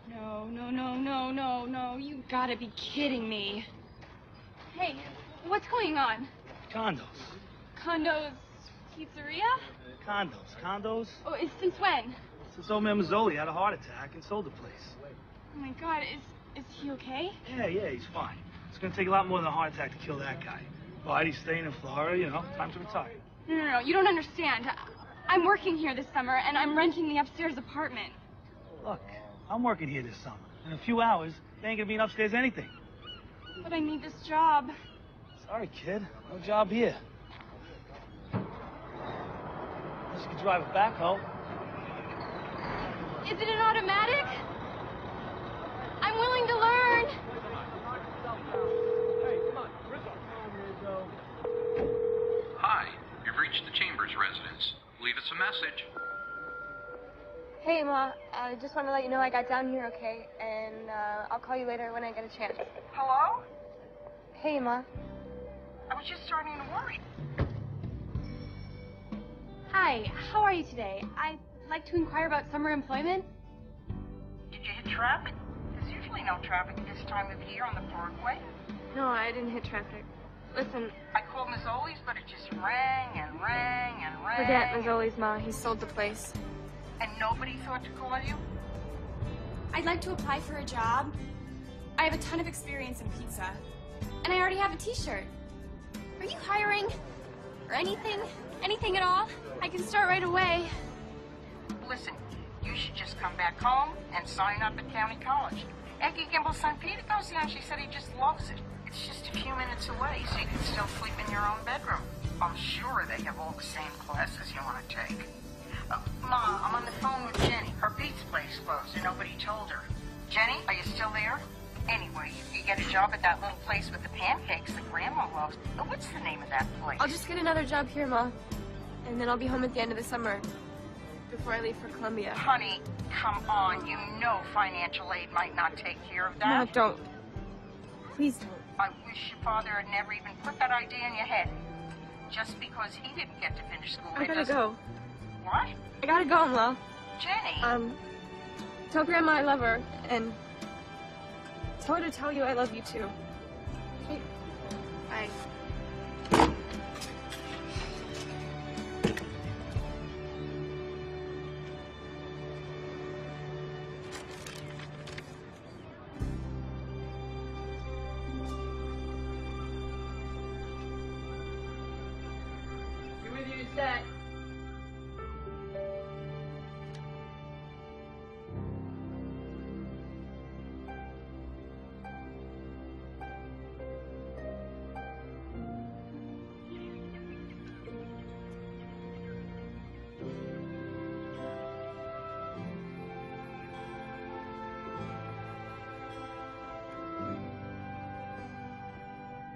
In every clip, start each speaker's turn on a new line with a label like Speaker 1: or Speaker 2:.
Speaker 1: No, no, no, no, no, no. You gotta be kidding me. Hey, what's going on?
Speaker 2: Condos.
Speaker 1: Condos, pizzeria?
Speaker 2: Condos.
Speaker 1: Oh, since when?
Speaker 2: Since old man Mazzoli had a heart attack and sold the place.
Speaker 1: Oh my God, is he okay?
Speaker 2: Yeah, he's fine. It's gonna take a lot more than a heart attack to kill that guy. But he's staying in Florida, you know, time to retire.
Speaker 1: No, you don't understand. I'm working here this summer, and I'm renting the upstairs apartment.
Speaker 2: Look, I'm working here this summer. In a few hours, they ain't gonna be an upstairs anything.
Speaker 1: But I need this job.
Speaker 2: Sorry, kid. No job here. Unless you can drive a backhoe.
Speaker 1: Is it an automatic? I'm willing to learn.
Speaker 2: Hey, come on, Rizzo.
Speaker 3: Hi, you've reached the Chambers residence. Leave us a message.
Speaker 1: Hey, Ma. I just want to let you know I got down here okay, and I'll call you later when I get a chance.
Speaker 4: Hello?
Speaker 1: Hey, Ma.
Speaker 4: I was just starting to worry.
Speaker 1: Hi, how are you today? I'd like to inquire about summer employment.
Speaker 4: Did you hit traffic? There's usually no traffic this time of year on the Broadway.
Speaker 1: No, I didn't hit traffic. Listen,
Speaker 4: I called Mazzoli's, but it just rang and rang and rang.
Speaker 1: forget Mazzoli's, Ma. He sold the place.
Speaker 4: And nobody thought to call you?
Speaker 5: I'd like to apply for a job. I have a ton of experience in pizza. And I already have a t-shirt. Are you hiring? Or anything? Anything at all? I can start right away.
Speaker 4: Listen, you should just come back home and sign up at County College. Aggie Gimbel's son Peter goes there and she said he just loves it. It's just a few minutes away, so you can still sleep in your own bedroom. I'm sure they have all the same classes you want to take. Ma, I'm on the phone with Jenny. Her pizza place closed and nobody told her. Jenny, are you still there? Anyway, you get a job at that little place with the pancakes that Grandma loves. What's the name of that place?
Speaker 1: I'll just get another job here, Ma. And then I'll be home at the end of the summer. Before I leave for Columbia.
Speaker 4: Honey, come on. You know financial aid might not take care of that.
Speaker 1: No, don't. Please don't.
Speaker 4: I wish your father had never even put that idea in your head. Just because he didn't get to finish school.
Speaker 1: I gotta go.
Speaker 4: What?
Speaker 1: I gotta go, Ma.
Speaker 4: Jenny.
Speaker 1: Tell Grandma I love her, and tell her to tell you I love you too. Okay. Bye.
Speaker 2: You with you, set.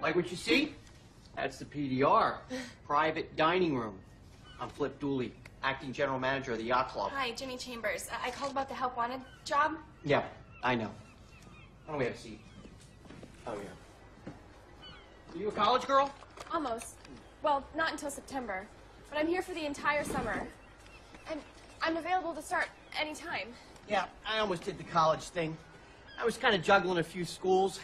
Speaker 6: Like what you see? That's the PDR, private dining room. I'm Flip Dooley, acting general manager of the yacht club.
Speaker 5: Hi, Jenny Chambers. I called about the help wanted job.
Speaker 6: Yeah, I know. Why don't we have a seat? Oh, yeah. Are you a college girl?
Speaker 5: Almost. Well, not until September. But I'm here for the entire summer. And I'm available to start anytime.
Speaker 6: Yeah, I almost did the college thing. I was kind of juggling a few schools,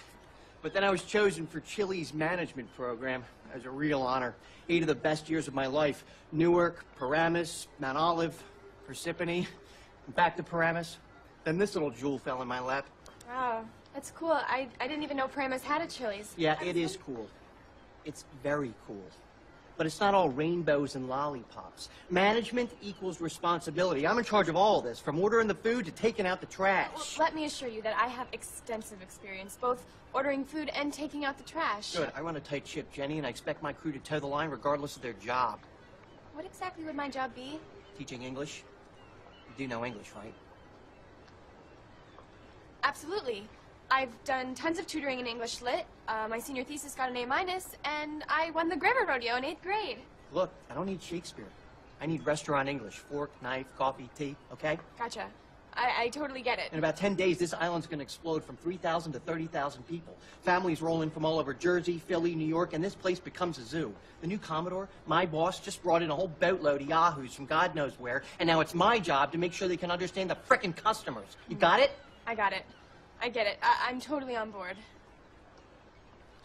Speaker 6: but then I was chosen for Chili's management program. That was a real honor. 8 of the best years of my life. Newark, Paramus, Mount Olive, Parsippany, and back to Paramus. Then this little jewel fell in my lap.
Speaker 5: Wow, that's cool. I didn't even know Paramus had a Chili's.
Speaker 6: Yeah, it is cool. It's very cool. But it's not all rainbows and lollipops. Management equals responsibility. I'm in charge of all this, from ordering the food to taking out the trash.
Speaker 5: Well, let me assure you that I have extensive experience, both ordering food and taking out the trash.
Speaker 6: Good. I run a tight ship, Jenny, and I expect my crew to toe the line regardless of their job.
Speaker 5: What exactly would my job be?
Speaker 6: Teaching English? You do know English, right?
Speaker 5: Absolutely. I've done tons of tutoring in English Lit. My senior thesis got an A-, and I won the grammar rodeo in 8th grade.
Speaker 6: Look, I don't need Shakespeare. I need restaurant English. Fork, knife, coffee, tea, okay?
Speaker 5: Gotcha. I totally get it.
Speaker 6: In about 10 days, this island's going to explode from 3,000 to 30,000 people. Families roll in from all over Jersey, Philly, New York, and this place becomes a zoo. The new Commodore, my boss, just brought in a whole boatload of yahoos from God knows where, and now it's my job to make sure they can understand the frickin' customers. You got it?
Speaker 5: I got it. I get it. I'm totally on board.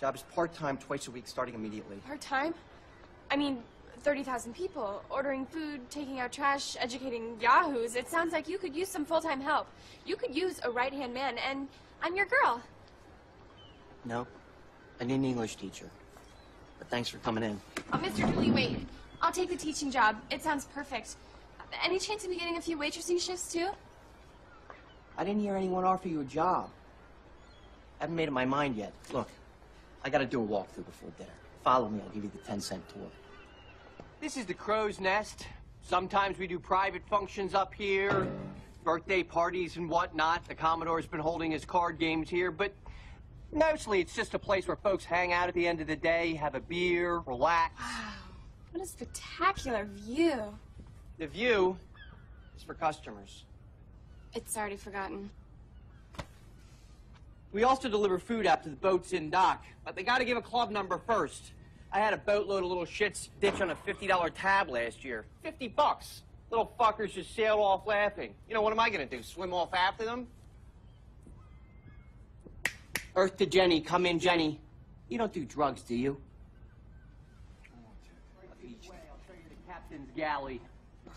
Speaker 6: Job is part-time, twice a week, starting immediately.
Speaker 5: Part-time? I mean, 30,000 people, ordering food, taking out trash, educating yahoos. It sounds like you could use some full-time help. You could use a right-hand man, and I'm your girl.
Speaker 6: No, I need an English teacher. But thanks for coming in.
Speaker 5: Oh, Mr. Dooley, wait. I'll take the teaching job. It sounds perfect. Any chance of me getting a few waitressing shifts, too?
Speaker 6: I didn't hear anyone offer you a job. Haven't made up my mind yet. Look, I gotta do a walkthrough before dinner. Follow me, I'll give you the 10-cent tour. This is the Crow's Nest. Sometimes we do private functions up here, birthday parties and whatnot. The Commodore's been holding his card games here, but mostly it's just a place where folks hang out at the end of the day, have a beer, relax.
Speaker 5: Wow, what a spectacular view.
Speaker 6: The view is for customers.
Speaker 5: It's already forgotten.
Speaker 6: We also deliver food out to the boats in dock, but they gotta give a club number first. I had a boatload of little shits ditch on a $50 tab last year. $50. Little fuckers just sailed off laughing. You know, what am I gonna do, swim off after them? Earth to Jenny, come in, Jenny. You don't do drugs, do you? I'll show you the captain's galley.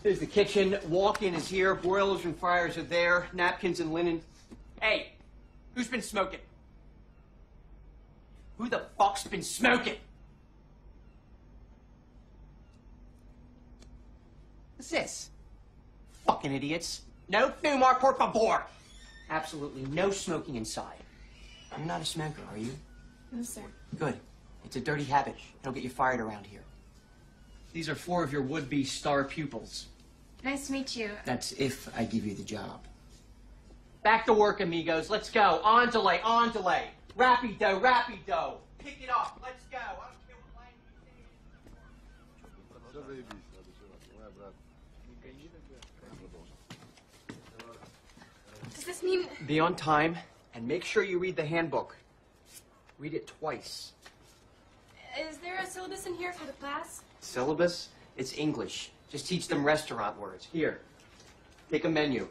Speaker 6: There's the kitchen. Walk-in is here. Boilers and fryers are there. Napkins and linen. Hey, who's been smoking? Who the fuck's been smoking? What's this? Fucking idiots. No fumar, por favor. Absolutely no smoking inside. You're not a smoker, are you?
Speaker 5: No, sir.
Speaker 6: Good. It's a dirty habit. It'll get you fired around here. These are 4 of your would-be star pupils.
Speaker 5: Nice to meet you.
Speaker 6: That's if I give you the job. Back to work, amigos. Let's go. On delay, on delay. Rapido, rapido. Pick it up. Let's go. I don't care what language it is.
Speaker 5: Does this mean...
Speaker 6: Be on time, and make sure you read the handbook. Read it twice.
Speaker 5: Is there a syllabus in here for the class?
Speaker 6: Syllabus? It's English. Just teach them restaurant words. Here, take a menu.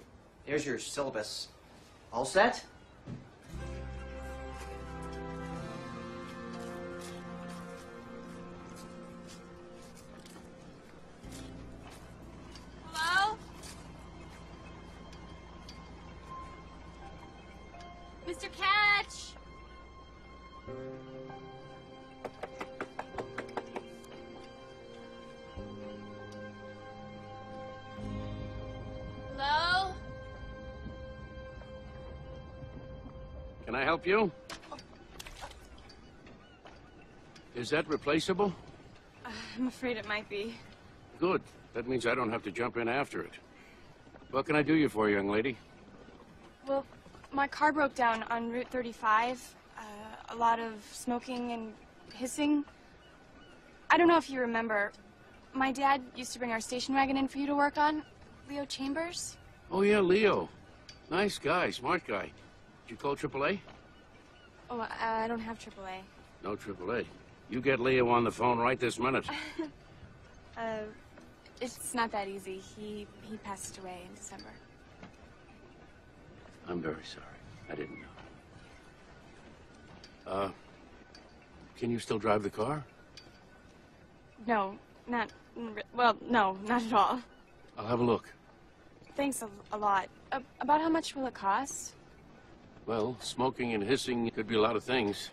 Speaker 6: There's your syllabus. All set?
Speaker 5: Hello? Mr. Catch! Hello?
Speaker 7: Can I help you? Is that replaceable?
Speaker 5: I'm afraid it might be.
Speaker 7: Good. That means I don't have to jump in after it. What can I do you for, young lady?
Speaker 5: Well, my car broke down on Route 35. A lot of smoking and hissing. I don't know if you remember. My dad used to bring our station wagon in for you to work on. Leo Chambers?
Speaker 7: Oh, yeah, Leo. Nice guy, smart guy. Did you call AAA?
Speaker 5: Oh, I don't have AAA.
Speaker 7: No AAA. You get Leo on the phone right this minute.
Speaker 5: It's not that easy. He passed away in December.
Speaker 7: I'm very sorry. I didn't know. Can you still drive the car?
Speaker 5: No, not... Well, no, not at all.
Speaker 7: I'll have a look.
Speaker 5: Thanks a lot. About how much will it cost?
Speaker 7: Well, smoking and hissing could be a lot of things.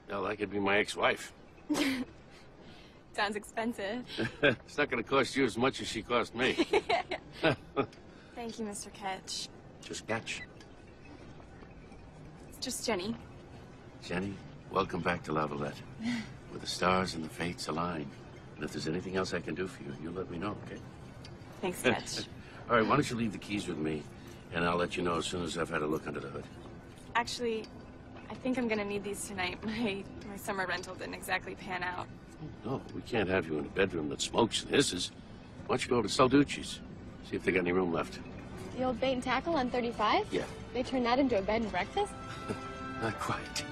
Speaker 7: Hell, that could be my ex-wife.
Speaker 5: Sounds expensive.
Speaker 7: It's not going to cost you as much as she cost me.
Speaker 5: Thank you, Mr. Ketch.
Speaker 7: Just catch.
Speaker 5: It's just Jenny.
Speaker 7: Jenny, welcome back to La Valette. Where the stars and the fates align. And if there's anything else I can do for you, you let me know, okay?
Speaker 5: Thanks, Ketch.
Speaker 7: All right, why don't you leave the keys with me, and I'll let you know as soon as I've had a look under the hood.
Speaker 5: Actually, I think I'm gonna need these tonight. My summer rental didn't exactly pan out.
Speaker 7: No, we can't have you in a bedroom that smokes and hisses. Why don't you go to Salducci's? See if they got any room left.
Speaker 5: The old bait and tackle on 35?
Speaker 7: Yeah.
Speaker 5: They turned that into a bed and breakfast?
Speaker 7: Not quite.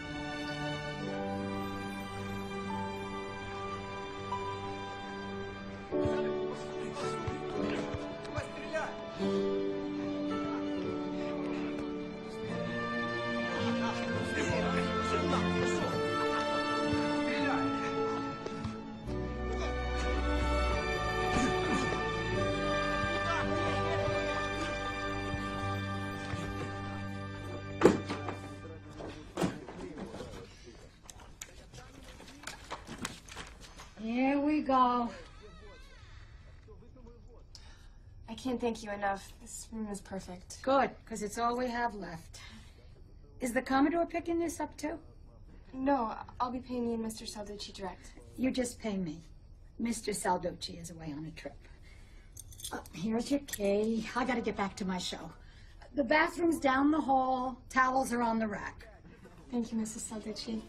Speaker 8: go.
Speaker 1: I can't thank you enough. This room is perfect.
Speaker 8: Good, because it's all we have left. Is the Commodore picking this up too?
Speaker 1: No, I'll be paying you and Mr. Salducci direct.
Speaker 8: You just pay me. Mr. Salducci is away on a trip. Here's your key. I gotta get back to my show. The bathroom's down the hall. Towels are on the rack.
Speaker 1: Thank you, Mrs. Salducci.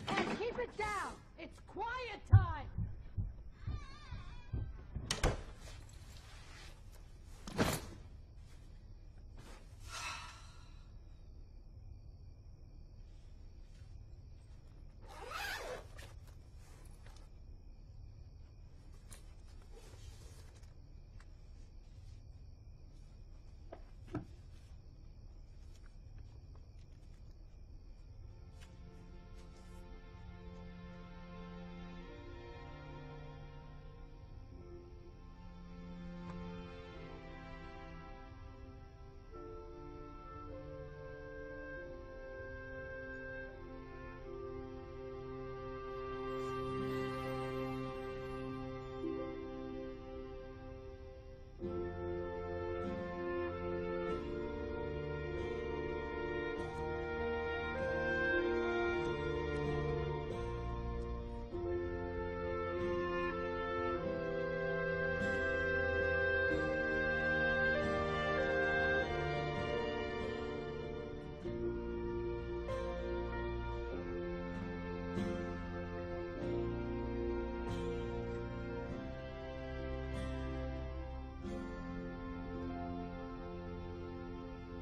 Speaker 8: And keep it down. It's quiet time.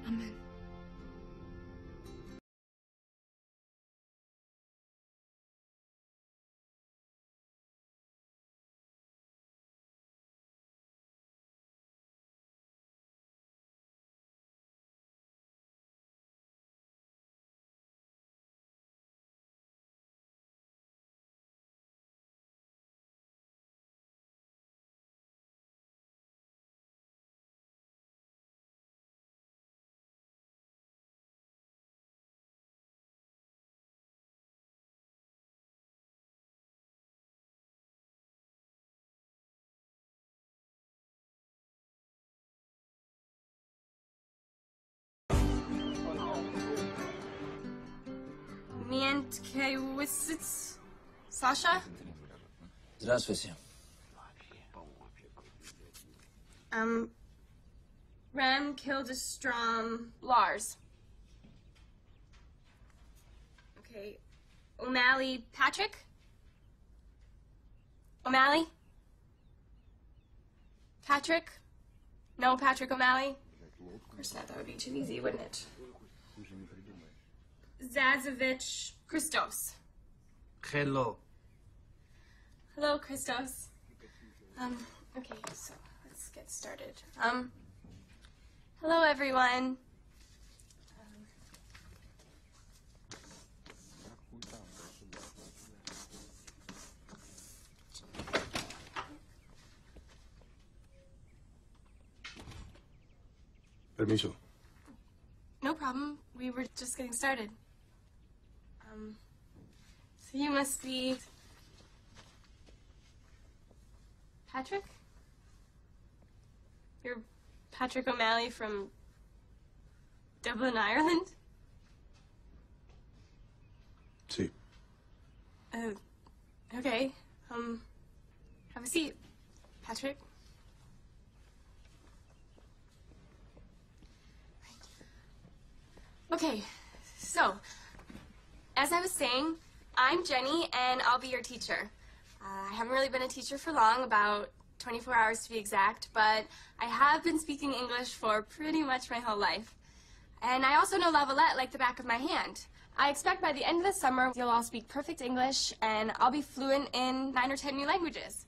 Speaker 1: Amen. Sasha?
Speaker 9: Здравствуйте.
Speaker 1: Ram killed a Strom Lars. Okay. O'Malley Patrick? O'Malley? Patrick? No Patrick O'Malley? Of course not, that would be too easy, wouldn't it? Zazovich Christos.
Speaker 9: Hello.
Speaker 1: Hello, Christos. Okay, so let's get started. Hello, everyone.
Speaker 10: Permiso.
Speaker 1: No problem. We were just getting started. So you must be Patrick? You're Patrick O'Malley from Dublin, Ireland?
Speaker 10: Sí.
Speaker 1: Okay. Have a seat, Patrick. Okay, so, as I was saying, I'm Jenny, and I'll be your teacher. I haven't really been a teacher for long, about 24 hours to be exact, but I have been speaking English for pretty much my whole life. And I also know Lavalette like the back of my hand. I expect by the end of the summer, you'll all speak perfect English, and I'll be fluent in 9 or 10 new languages.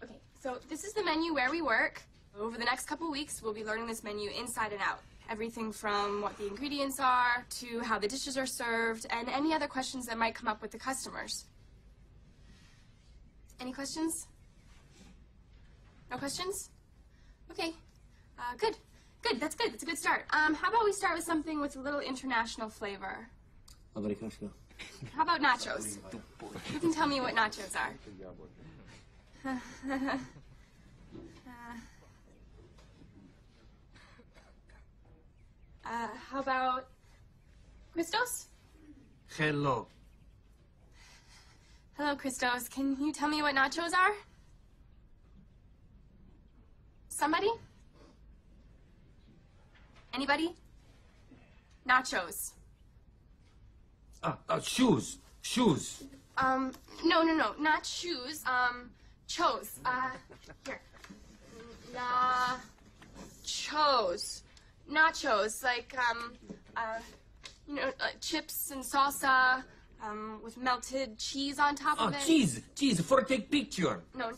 Speaker 1: Okay, so this is the menu where we work. Over the next couple weeks, we'll be learning this menu inside and out. Everything from what the ingredients are, to how the dishes are served, and any other questions that might come up with the customers. Any questions? No questions? Okay, good. Good, that's good. That's a good start. How about we start with something with a little international flavor?
Speaker 9: Americano.
Speaker 1: How about nachos? You can tell me what nachos are. How about Christos?
Speaker 9: Hello.
Speaker 1: Hello, Christos. Can you tell me what nachos are? Somebody? Anybody? Nachos.
Speaker 9: Shoes. Shoes.
Speaker 1: No, not shoes. Chos. Here. Nachos. Nachos, like, chips and salsa, with melted cheese on top of it.
Speaker 9: Cheese, for take picture.
Speaker 1: No,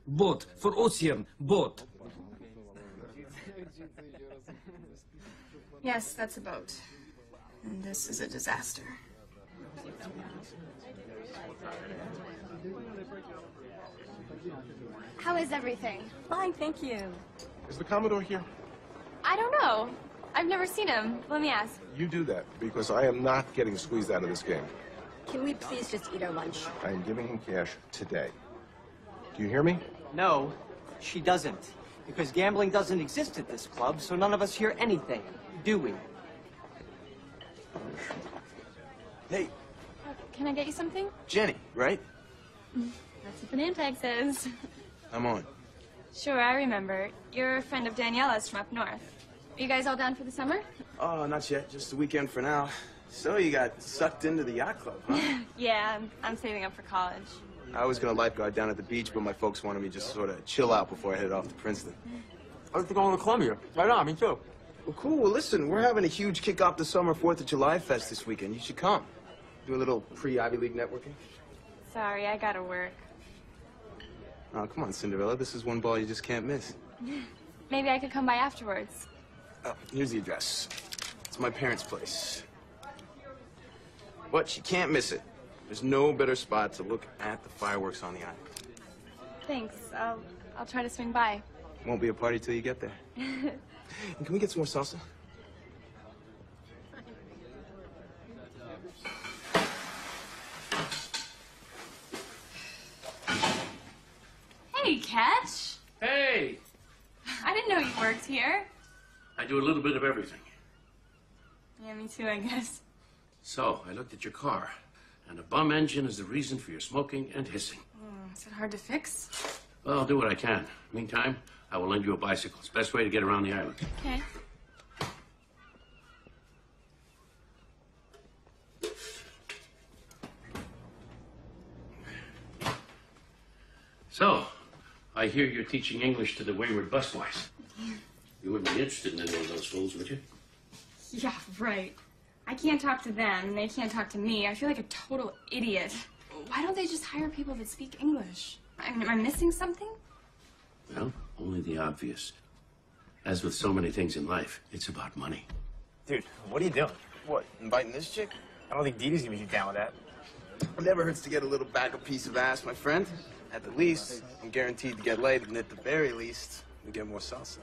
Speaker 9: Boat, for ocean, boat.
Speaker 1: Yes, that's a boat. And this is a disaster.
Speaker 5: How is everything?
Speaker 10: Fine, thank you.
Speaker 11: Is the Commodore here?
Speaker 1: I don't know. I've never seen him. Let me ask.
Speaker 11: You do that, because I am not getting squeezed out of this game.
Speaker 10: Can we please just eat our lunch?
Speaker 11: I am giving him cash today. Do you hear me?
Speaker 6: No, she doesn't. Because gambling doesn't exist at this club, so none of us hear anything, do we?
Speaker 12: Hey,
Speaker 1: Can I get you something?
Speaker 12: Jenny, right?
Speaker 1: That's what the name tag says.
Speaker 12: I'm on.
Speaker 1: Sure, I remember. You're a friend of Daniela's from up north. Are you guys all down for the summer?
Speaker 12: Oh, not yet. Just the weekend for now. So you got sucked into the yacht club, huh?
Speaker 1: Yeah, I'm saving up for college.
Speaker 12: I was gonna lifeguard down at the beach, but my folks wanted me just sort of chill out before I headed off to Princeton.
Speaker 9: I like to go to Columbia. Right on, me too.
Speaker 12: Well, cool. Well, listen, we're having a huge kick-off the summer 4th of July fest this weekend. You should come. Do a little pre-Ivy League networking.
Speaker 1: Sorry, I gotta work.
Speaker 12: Oh, come on, Cinderella. This is one ball you just can't miss.
Speaker 1: Maybe I could come by afterwards.
Speaker 12: Oh, here's the address. It's my parents' place. But you can't miss it. There's no better spot to look at the fireworks on the island.
Speaker 1: Thanks. I'll try to swing by.
Speaker 12: Won't be a party till you get there. And can we get some more salsa?
Speaker 1: Hey, Catch.
Speaker 7: Hey!
Speaker 1: I didn't know you worked here.
Speaker 7: I do a little bit of everything.
Speaker 1: Yeah, me too, I guess.
Speaker 7: So, I looked at your car, and a bum engine is the reason for your smoking and hissing.
Speaker 1: Is it hard to fix?
Speaker 7: Well, I'll do what I can. Meantime, I will lend you a bicycle. It's the best way to get around the island.
Speaker 1: Okay.
Speaker 7: So, I hear you're teaching English to the wayward busboys. You wouldn't be interested in any of those fools, would you?
Speaker 1: Yeah, right. I can't talk to them, and they can't talk to me. I feel like a total idiot. Why don't they just hire people that speak English? I mean, am I missing something?
Speaker 7: Well, only the obvious. As with so many things in life, it's about money.
Speaker 13: Dude, what are you doing?
Speaker 12: What, inviting this chick?
Speaker 13: I don't think Dee Dee's gonna be down with that.
Speaker 12: It never hurts to get a little backup piece of ass, my friend. At the least, I'm guaranteed to get laid, and at the very least, we get more salsa.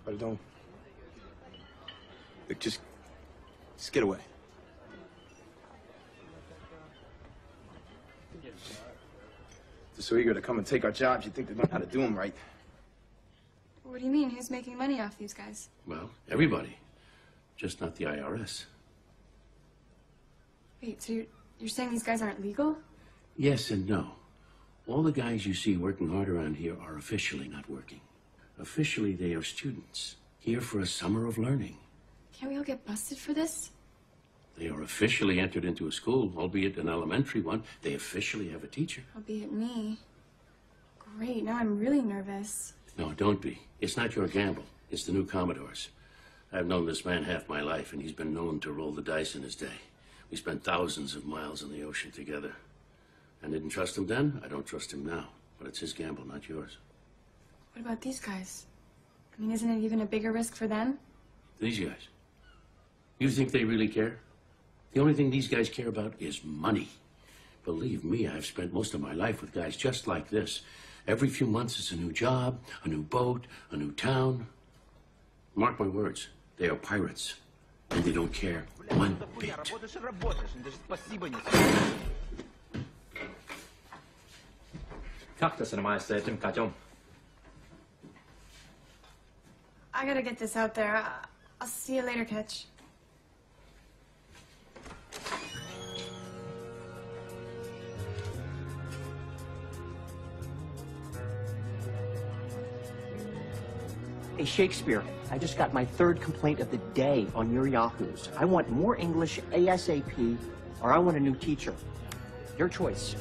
Speaker 12: Pardon. Look, just get away. They're so eager to come and take our jobs, you think they know how to do them right.
Speaker 1: What do you mean? Who's making money off these guys?
Speaker 7: Well, everybody. Just not the IRS.
Speaker 1: Wait, so you're saying these guys aren't legal?
Speaker 7: Yes and no. All the guys you see working hard around here are officially not working. Officially, they are students, here for a summer of learning.
Speaker 1: Can't we all get busted for this?
Speaker 7: They are officially entered into a school, albeit an elementary one. They officially have a teacher.
Speaker 1: Albeit me. Great, now I'm really nervous.
Speaker 7: No, don't be. It's not your gamble. It's the new Commodore's. I've known this man half my life, and he's been known to roll the dice in his day. We spent thousands of miles in the ocean together. I didn't trust him then. I don't trust him now. But it's his gamble, not yours.
Speaker 1: What about these guys? I mean, isn't it even a bigger risk for them?
Speaker 7: These guys? You think they really care? The only thing these guys care about is money. Believe me, I've spent most of my life with guys just like this. Every few months it's a new job, a new boat, a new town. Mark my words, they are pirates. And they don't care one bit.
Speaker 14: Как ты занимаешься этим котом?
Speaker 1: I gotta get this out there. I'll see you later, Kitch.
Speaker 6: Hey, Shakespeare, I just got my 3rd complaint of the day on your Yahoos. I want more English ASAP, or I want a new teacher. Your choice.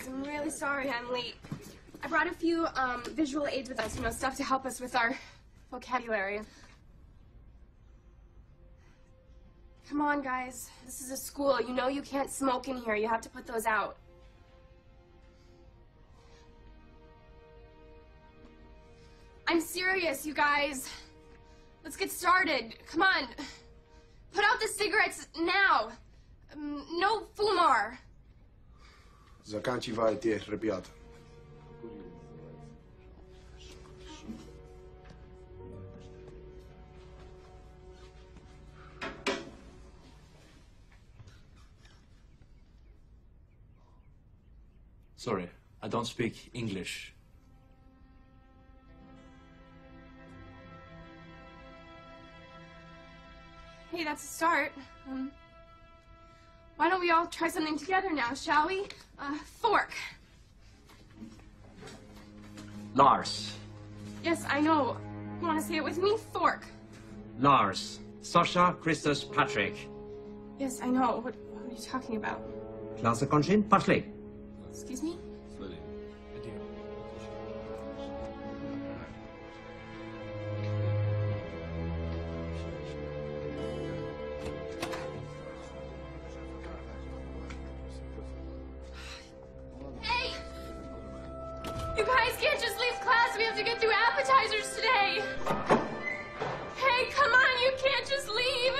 Speaker 1: I'm really sorry I'm late. I brought a few visual aids with us, stuff to help us with our vocabulary. Come on, guys. This is a school. You know you can't smoke in here. You have to put those out. I'm serious, you guys. Let's get started. Come on. Put out the cigarettes now. No fumar.
Speaker 12: Заканчивайте, ребята.
Speaker 14: Sorry, I don't speak English.
Speaker 1: Hey, that's a start. Why don't we all try something together now, shall we? Fork.
Speaker 14: Lars.
Speaker 1: Yes, I know. You want to say it with me? Fork.
Speaker 14: Lars. Sasha, Christus, Patrick.
Speaker 1: Yes, I know. What are you talking about?
Speaker 14: Klasse Končin, пошли.
Speaker 1: Excuse me? You guys can't just leave class. We have to get through appetizers today. Hey, come on. You can't just leave.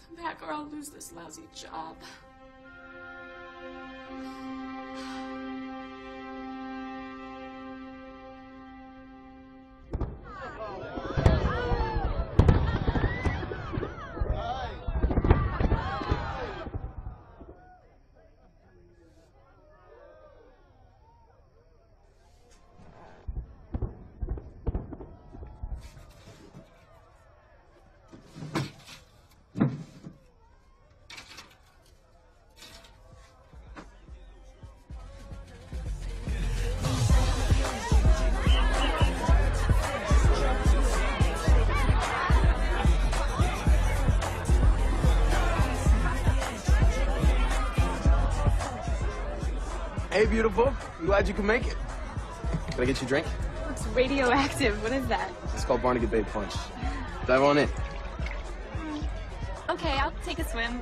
Speaker 1: Come back or I'll lose this lousy job.
Speaker 12: Hey, beautiful. I'm glad you could make it. Can I get you a drink?
Speaker 1: Looks radioactive. What is that?
Speaker 12: It's called Barnegat Bay Punch. Dive on in.
Speaker 5: Okay, I'll take a swim.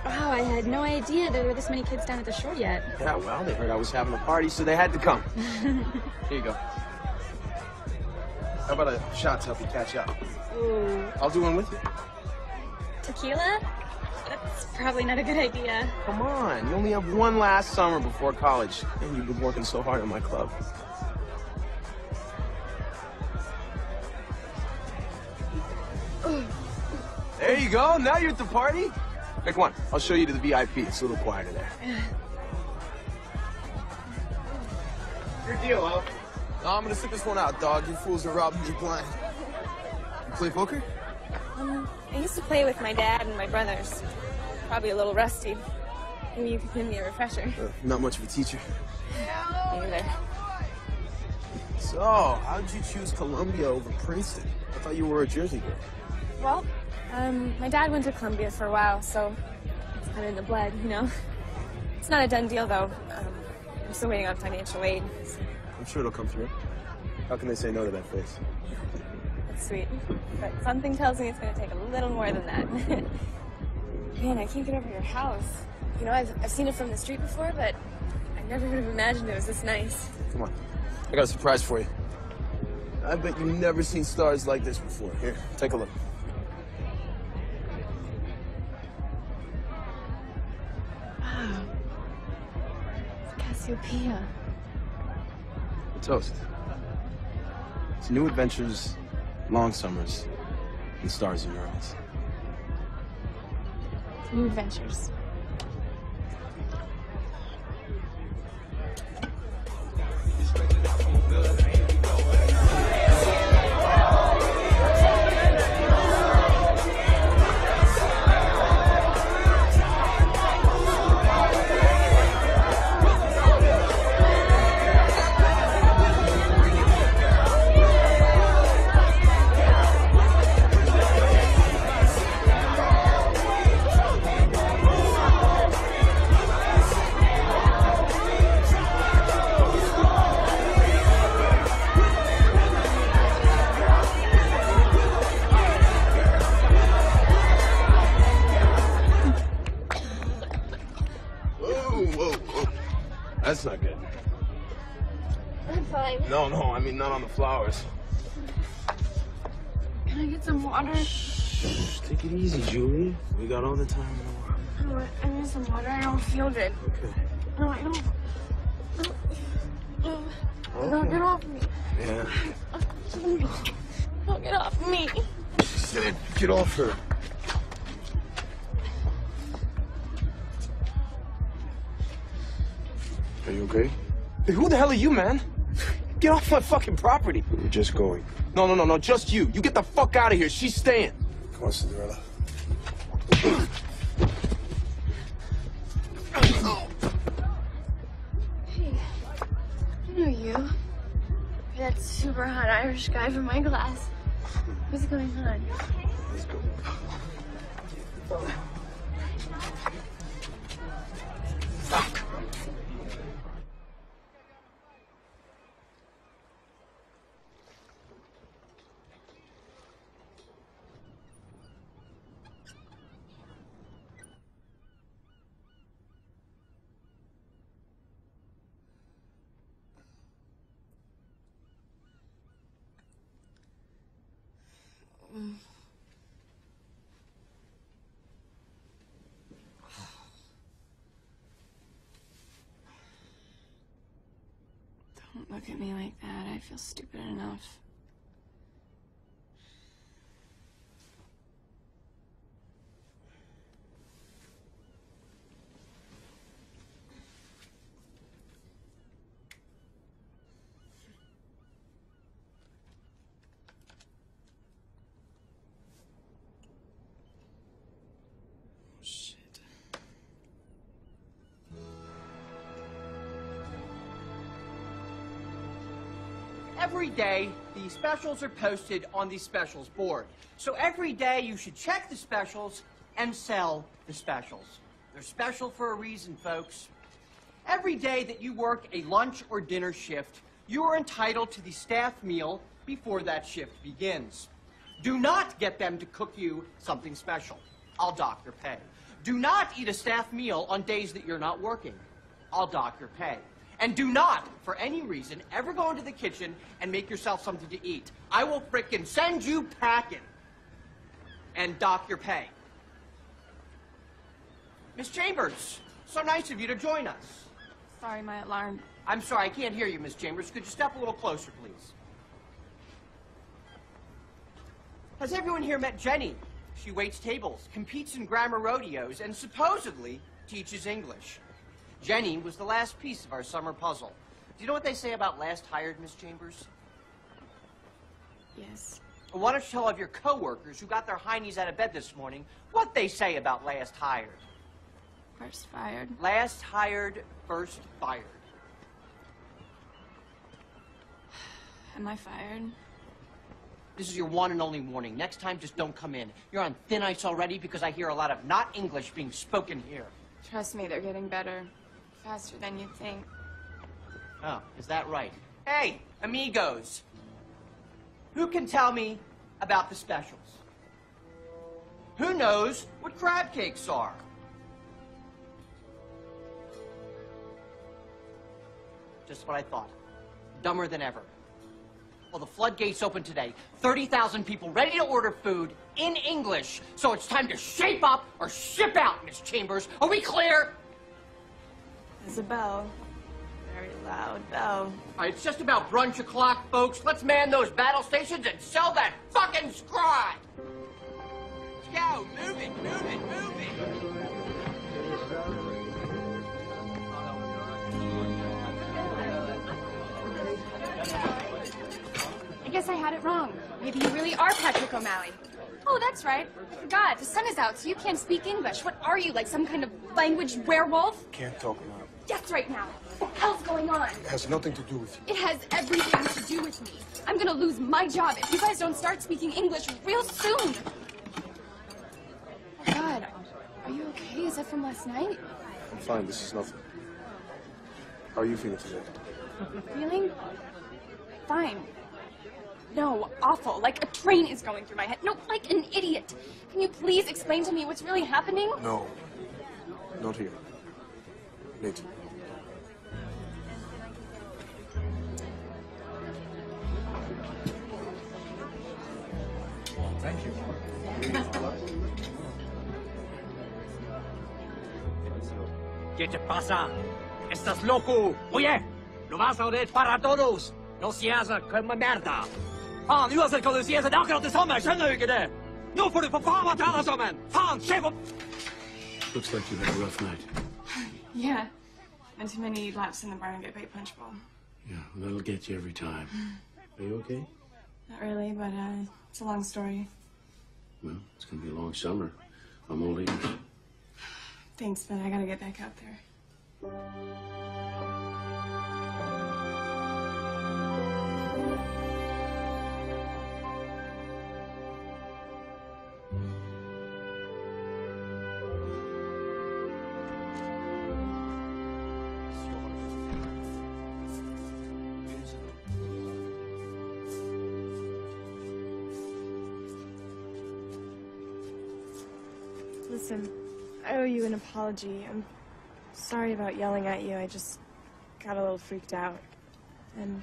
Speaker 5: Wow, I had no idea there were this many kids down at the shore yet.
Speaker 12: Yeah, well, they heard I was having a party, so they had to come. Here you go. How about a shot to help you catch up?
Speaker 5: Ooh.
Speaker 12: I'll do one with you.
Speaker 5: Tequila? That's probably not a good idea.
Speaker 12: Come on, you only have one last summer before college, and you've been working so hard in my club. There you go, now you're at the party. Pick one. I'll show you to the VIP. It's a little quieter there. Your deal, Al. No, I'm gonna sit this one out, dog. You fools are robbing me blind. You play poker?
Speaker 1: I used to play with my dad and my brothers. Probably a little rusty. Maybe you could give me a refresher.
Speaker 12: Not much of a teacher.
Speaker 1: Me either.
Speaker 12: So, how'd you choose Columbia over Princeton? I thought you were a Jersey girl.
Speaker 1: Well, my dad went to Columbia for a while, so it's kind of in the blood, you know? It's not a done deal, though. I'm still waiting on financial aid. So.
Speaker 12: I'm sure it'll come through. How can they say no to that face?
Speaker 1: That's sweet. But something tells me it's going to take a little more than that. Man, I can't get over your house. You know, I've seen it from the street before, but I never would have imagined it was this nice.
Speaker 12: Come on. I got a surprise for you. I bet you've never seen stars like this before. Here, take a look.
Speaker 1: Wow. It's Cassiopeia.
Speaker 12: A toast. It's new adventures, long summers, and stars in your eyes.
Speaker 1: New adventures.
Speaker 12: That's not good.
Speaker 1: I'm fine.
Speaker 12: No, I mean not on the flowers.
Speaker 1: Can I get some water?
Speaker 12: Shh, take it easy, Julie. We got all the time in the world.
Speaker 1: I need some water. I don't feel good.
Speaker 12: Okay.
Speaker 1: No, I don't. No, get off me.
Speaker 12: Yeah.
Speaker 1: No, get off me.
Speaker 12: She said, get off her. Are you okay? Hey, who the hell are you, man? Get off my fucking property. We're just going. No, just you. You get the fuck out of here. She's staying. Come on, Cinderella.
Speaker 1: Hey, I know you. You're that super hot Irish guy from my class. What's going on?
Speaker 12: Let's go. Fuck.
Speaker 1: Don't look at me like that. I feel stupid enough.
Speaker 6: Every day, the specials are posted on the specials board. So every day you should check the specials and sell the specials. They're special for a reason, folks. Every day that you work a lunch or dinner shift, you are entitled to the staff meal before that shift begins. Do not get them to cook you something special. I'll dock your pay. Do not eat a staff meal on days that you're not working. I'll dock your pay. And do not, for any reason, ever go into the kitchen and make yourself something to eat. I will frickin' send you packing and dock your pay. Miss Chambers, so nice of you to join us.
Speaker 1: Sorry, my alarm.
Speaker 6: I'm sorry, I can't hear you, Miss Chambers. Could you step a little closer, please? Has everyone here met Jenny? She waits tables, competes in grammar rodeos, and supposedly teaches English. Jenny was the last piece of our summer puzzle. Do you know what they say about last hired, Miss Chambers?
Speaker 5: Yes.
Speaker 6: Well, why don't you tell all of your coworkers who got their heinies out of bed this morning what they say about last hired?
Speaker 5: First fired.
Speaker 6: Last hired, first fired.
Speaker 5: Am I fired?
Speaker 6: This is your one and only warning. Next time, just don't come in. You're on thin ice already because I hear a lot of not English being spoken here.
Speaker 5: Trust me, they're getting better. Faster than you'd think.
Speaker 6: Oh, is that right? Hey, amigos. Who can tell me about the specials? Who knows what crab cakes are? Just what I thought. Dumber than ever. Well, the floodgates open today. 30,000 people ready to order food in English. So it's time to shape up or ship out, Miss Chambers. Are we clear?
Speaker 5: There's a bell. Very loud bell.
Speaker 6: All right, it's just about brunch o'clock, folks. Let's man those battle stations and sell that fucking scribe. Let's go. Move it, move it, move it.
Speaker 5: I guess I had it wrong. Maybe you really are Patrick O'Malley. Oh, that's right. I forgot. The sun is out, so you can't speak English. What are you, like some kind of language werewolf?
Speaker 11: Can't talk now.
Speaker 5: Yes, right now. What the hell's going on?
Speaker 11: It has nothing to do with you.
Speaker 5: It has everything to do with me. I'm gonna lose my job if you guys don't start speaking English real soon. Oh, God. Are you okay? Is that from last night?
Speaker 11: I'm fine. This is nothing. How are you feeling today?
Speaker 5: Feeling? Fine. No, awful. Like a train is going through my head. No, like an idiot. Can you please explain to me what's really happening?
Speaker 11: No. Not here. Later.
Speaker 9: Thank you. ¿Qué te pasa? ¿Estás loco? Oye, lo vas a oír para todos. No seas como merda. Fan, uansett hva du sier, så det er akkurat det samme. Skjønner du ikke det? Nå får du for faen meg ta deg sammen. Faen, se på...
Speaker 7: Looks like you had a rough night.
Speaker 5: Yeah. And too many laps in the barangay Bay punch bowl.
Speaker 7: Yeah, that'll get you every time. Are you okay?
Speaker 5: Not really, but it's a long story.
Speaker 7: Well, it's gonna be a long summer. I'm all ears.
Speaker 5: Thanks, but I gotta get back out there. Listen, I owe you an apology. I'm sorry about yelling at you. I just got a little freaked out. And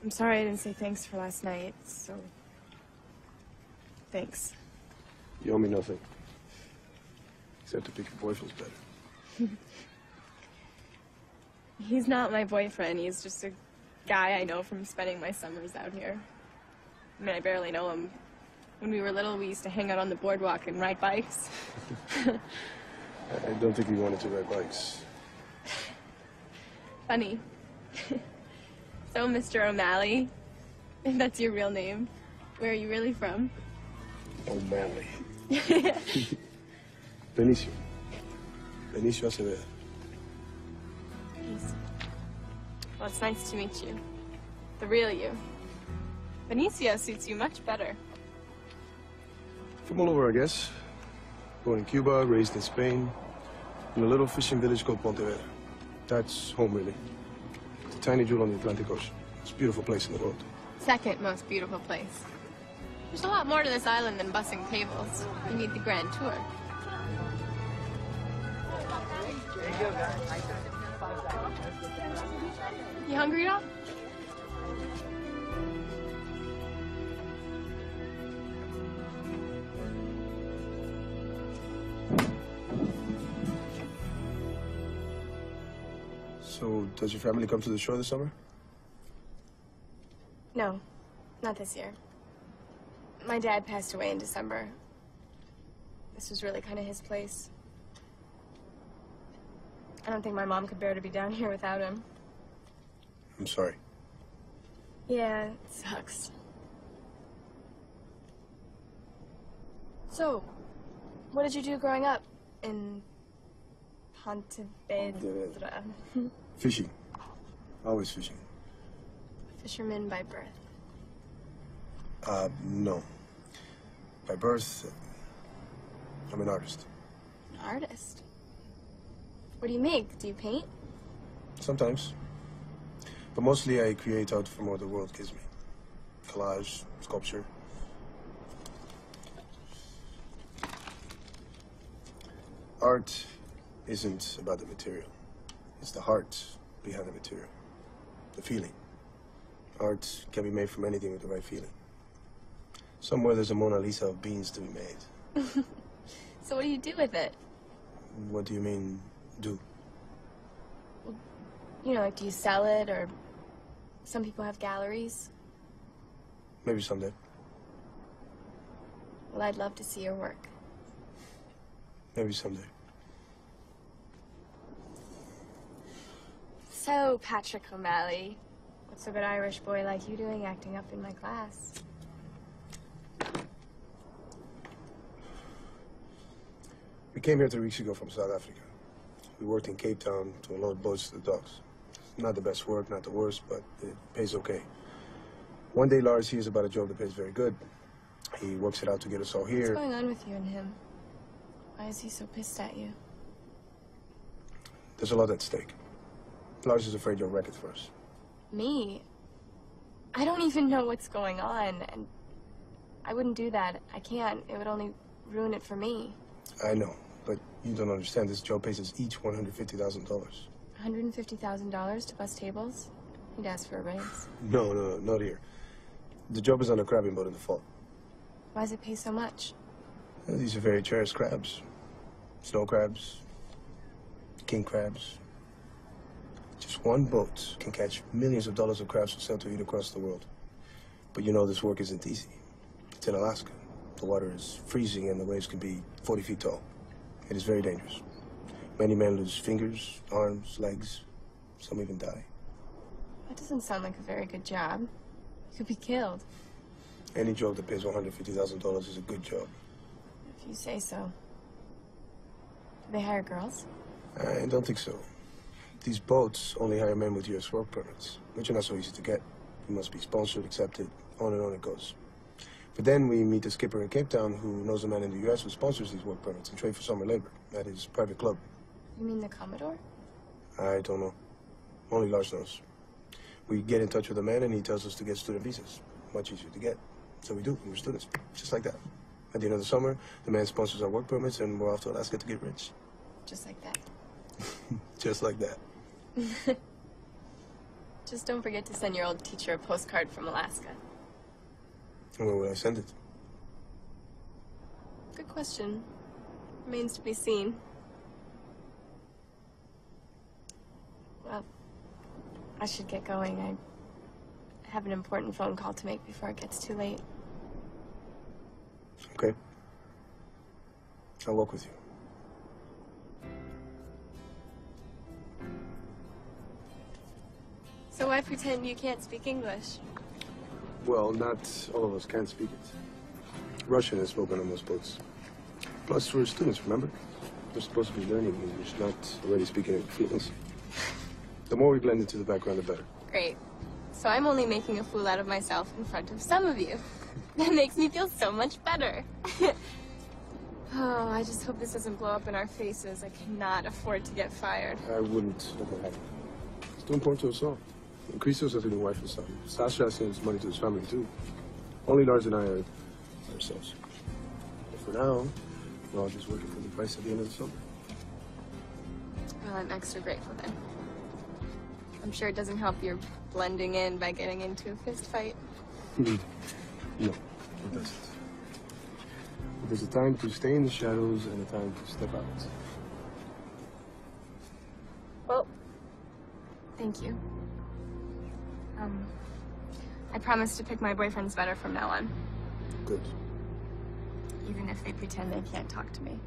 Speaker 5: I'm sorry I didn't say thanks for last night, so... Thanks.
Speaker 11: You owe me nothing. Except to pick your boyfriend's better.
Speaker 5: He's not my boyfriend. He's just a guy I know from spending my summers out here. I mean, I barely know him. When we were little, we used to hang out on the boardwalk and ride bikes.
Speaker 11: I don't think we wanted to ride bikes.
Speaker 5: Funny. So, Mr. O'Malley, if that's your real name, where are you really from?
Speaker 11: O'Malley. Benicio. Benicio Acevedo.
Speaker 5: Peace. Well, it's nice to meet you. The real you. Benicio suits you much better.
Speaker 11: From all over, I guess. Born in Cuba, raised in Spain, in a little fishing village called Pontevedra. That's home, really. It's a tiny jewel on the Atlantic Ocean. It's a beautiful place in the world.
Speaker 5: Second most beautiful place. There's a lot more to this island than bussing tables. You need the grand tour. You hungry at all?
Speaker 11: So, does your family come to the shore this summer?
Speaker 5: No, not this year. My dad passed away in December.
Speaker 1: this was really kind of his place. I don't think my mom could bear to be down here without him.
Speaker 11: I'm sorry.
Speaker 1: Yeah, it sucks. So, what did you do growing up in Pontevedra?
Speaker 11: Fishing. Always fishing.
Speaker 1: Fisherman by birth.
Speaker 11: No. By birth, I'm an artist.
Speaker 1: An artist? What do you make? Do you paint?
Speaker 11: Sometimes. But mostly I create out from what the world gives me. Collage, sculpture. Art isn't about the material. It's the heart behind the material. The feeling. Art can be made from anything with the right feeling. Somewhere there's a Mona Lisa of beans to be made.
Speaker 1: So what do you do with it?
Speaker 11: What do you mean, do?
Speaker 1: Well, you know, like, do you sell it, or some people have galleries?
Speaker 11: Maybe someday.
Speaker 1: Well, I'd love to see your work.
Speaker 11: Maybe someday.
Speaker 1: So, Patrick O'Malley, what's a good Irish boy like you doing acting up in my class?
Speaker 11: We came here 3 weeks ago from South Africa. We worked in Cape Town to unload boats to the docks. Not the best work, not the worst, but it pays okay. One day Lars hears about a job that pays very good. He works it out to get us all here.
Speaker 1: What's going on with you and him? Why is he so pissed at you?
Speaker 11: There's a lot at stake. Lars is afraid you'll wreck it for us.
Speaker 1: Me? I don't even know what's going on, and I wouldn't do that. I can't. It would only ruin it for me.
Speaker 11: I know, but you don't understand. This job pays us each $150,000.
Speaker 1: $150,000 to bus tables? He'd ask for a raise.
Speaker 11: No, not here. The job is on a crabbing boat in the fall.
Speaker 1: Why does it pay so much?
Speaker 11: These are very cherished crabs. Snow crabs, king crabs. Just one boat can catch millions of dollars of crabs for sale to eat across the world. But you know this work isn't easy. It's in Alaska. The water is freezing and the waves can be 40 feet tall. It is very dangerous. Many men lose fingers, arms, legs. Some even die.
Speaker 1: That doesn't sound like a very good job. You could be killed.
Speaker 11: Any job that pays $150,000 is a good job.
Speaker 1: If you say so. Do they hire girls?
Speaker 11: I don't think so. These boats only hire men with U.S. work permits, which are not so easy to get. You must be sponsored, accepted, on and on it goes. But then we meet a skipper in Cape Town who knows a man in the U.S. who sponsors these work permits and trade for summer labor at his private club.
Speaker 1: You mean the Commodore?
Speaker 11: I don't know. Only Lars knows. We get in touch with the man and he tells us to get student visas. Much easier to get. So we do, and we're students. Just like that. At the end of the summer, the man sponsors our work permits and we're off to Alaska to get rich.
Speaker 1: Just like that.
Speaker 11: Just like that.
Speaker 1: Just don't forget to send your old teacher a postcard from Alaska.
Speaker 11: And where will I send it?
Speaker 1: Good question. Remains to be seen. Well, I should get going. I have an important phone call to make before it gets too late.
Speaker 11: Okay. I'll walk with you.
Speaker 1: So why pretend you can't speak English?
Speaker 11: Well, not all of us can speak it. Russian is spoken on most boats. Plus, we're students, remember? We're supposed to be learning English, not already speaking it fluently. The more we blend into the background, the better.
Speaker 1: Great. So I'm only making a fool out of myself in front of some of you. That makes me feel so much better. Oh, I just hope this doesn't blow up in our faces. I cannot afford to get fired.
Speaker 11: I wouldn't let that happen. It's too important to us all. And Christos has a new wife and son. Sasha sends money to his family, too. Only Lars and I are ourselves. But for now, we're all just working for the price at the end of the summer.
Speaker 1: Well, I'm extra grateful then. I'm sure it doesn't help you're blending in by getting into a fist fight.
Speaker 11: No, it doesn't. But there's a time to stay in the shadows and a time to step out.
Speaker 1: Well, thank you. I promise to pick my boyfriends better from now on.
Speaker 11: Good.
Speaker 1: even if they pretend they can't talk to me.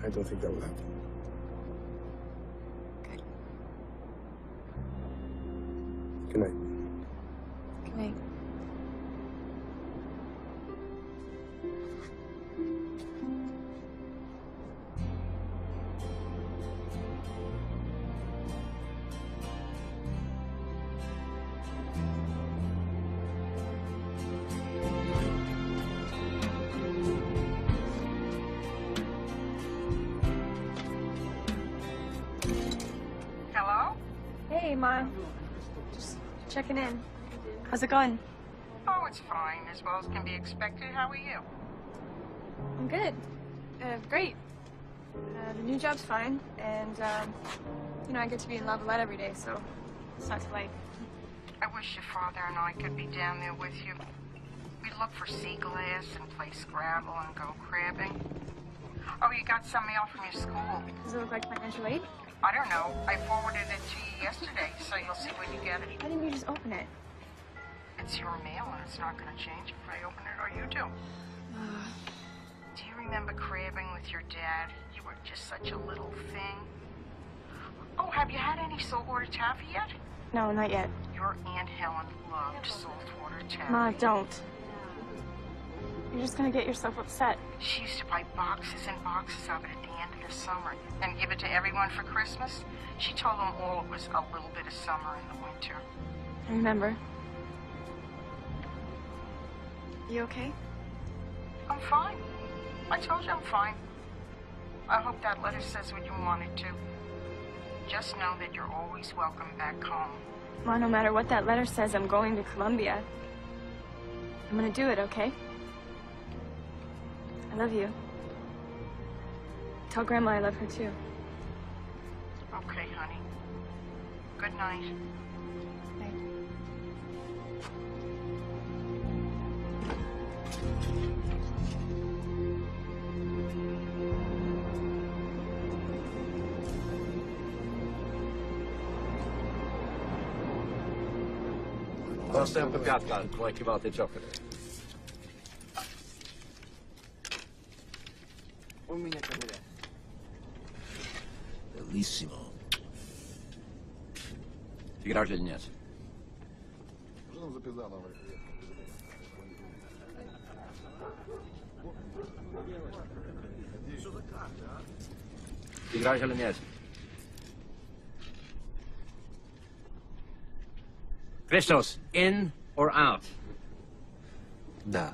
Speaker 11: I don't think that will happen.
Speaker 1: Good.
Speaker 11: Good night.
Speaker 1: Good night.
Speaker 5: Hey, Mom. Just checking in. How's it going?
Speaker 4: Oh, it's fine, as well as can be expected. How are you?
Speaker 5: I'm good. Great. The new job's fine, and, you know, I get to be in Lavalette every day, so it's not too late.
Speaker 4: I wish your father and I could be down there with you. We'd look for sea glass and play Scrabble and go crabbing. Oh, you got some mail from your school.
Speaker 5: Does it look like financial aid?
Speaker 4: I don't know. I forwarded it to you yesterday, so you'll see when you get it.
Speaker 5: Why didn't you just open it?
Speaker 4: It's your mail, and it's not going to change if I open it or you do. Do you remember crabbing with your dad? You were just such a little thing. Oh, have you had any saltwater taffy yet?
Speaker 5: No, not yet.
Speaker 4: Your Aunt Helen loved saltwater taffy.
Speaker 5: Ma, don't. You're just gonna get yourself upset.
Speaker 4: She used to buy boxes and boxes of it at the end of the summer and give it to everyone for Christmas. She told them all it was a little bit of summer in the winter.
Speaker 5: I remember. You okay?
Speaker 4: I'm fine. I told you I'm fine. I hope that letter says what you want it to. Just know that you're always welcome back home.
Speaker 5: Ma, no matter what that letter says, I'm going to Columbia. I'm gonna do it, okay? I love you. Tell Grandma I love her too.
Speaker 4: Okay, honey. Good night.
Speaker 5: Night.
Speaker 14: Passa un po' piatto, qualche volta cioccolato.
Speaker 6: Un minuto a vedere.
Speaker 14: Bellissimo. Ti grazie di niente. Ti grazie di niente. Christos, in or out?
Speaker 11: Da.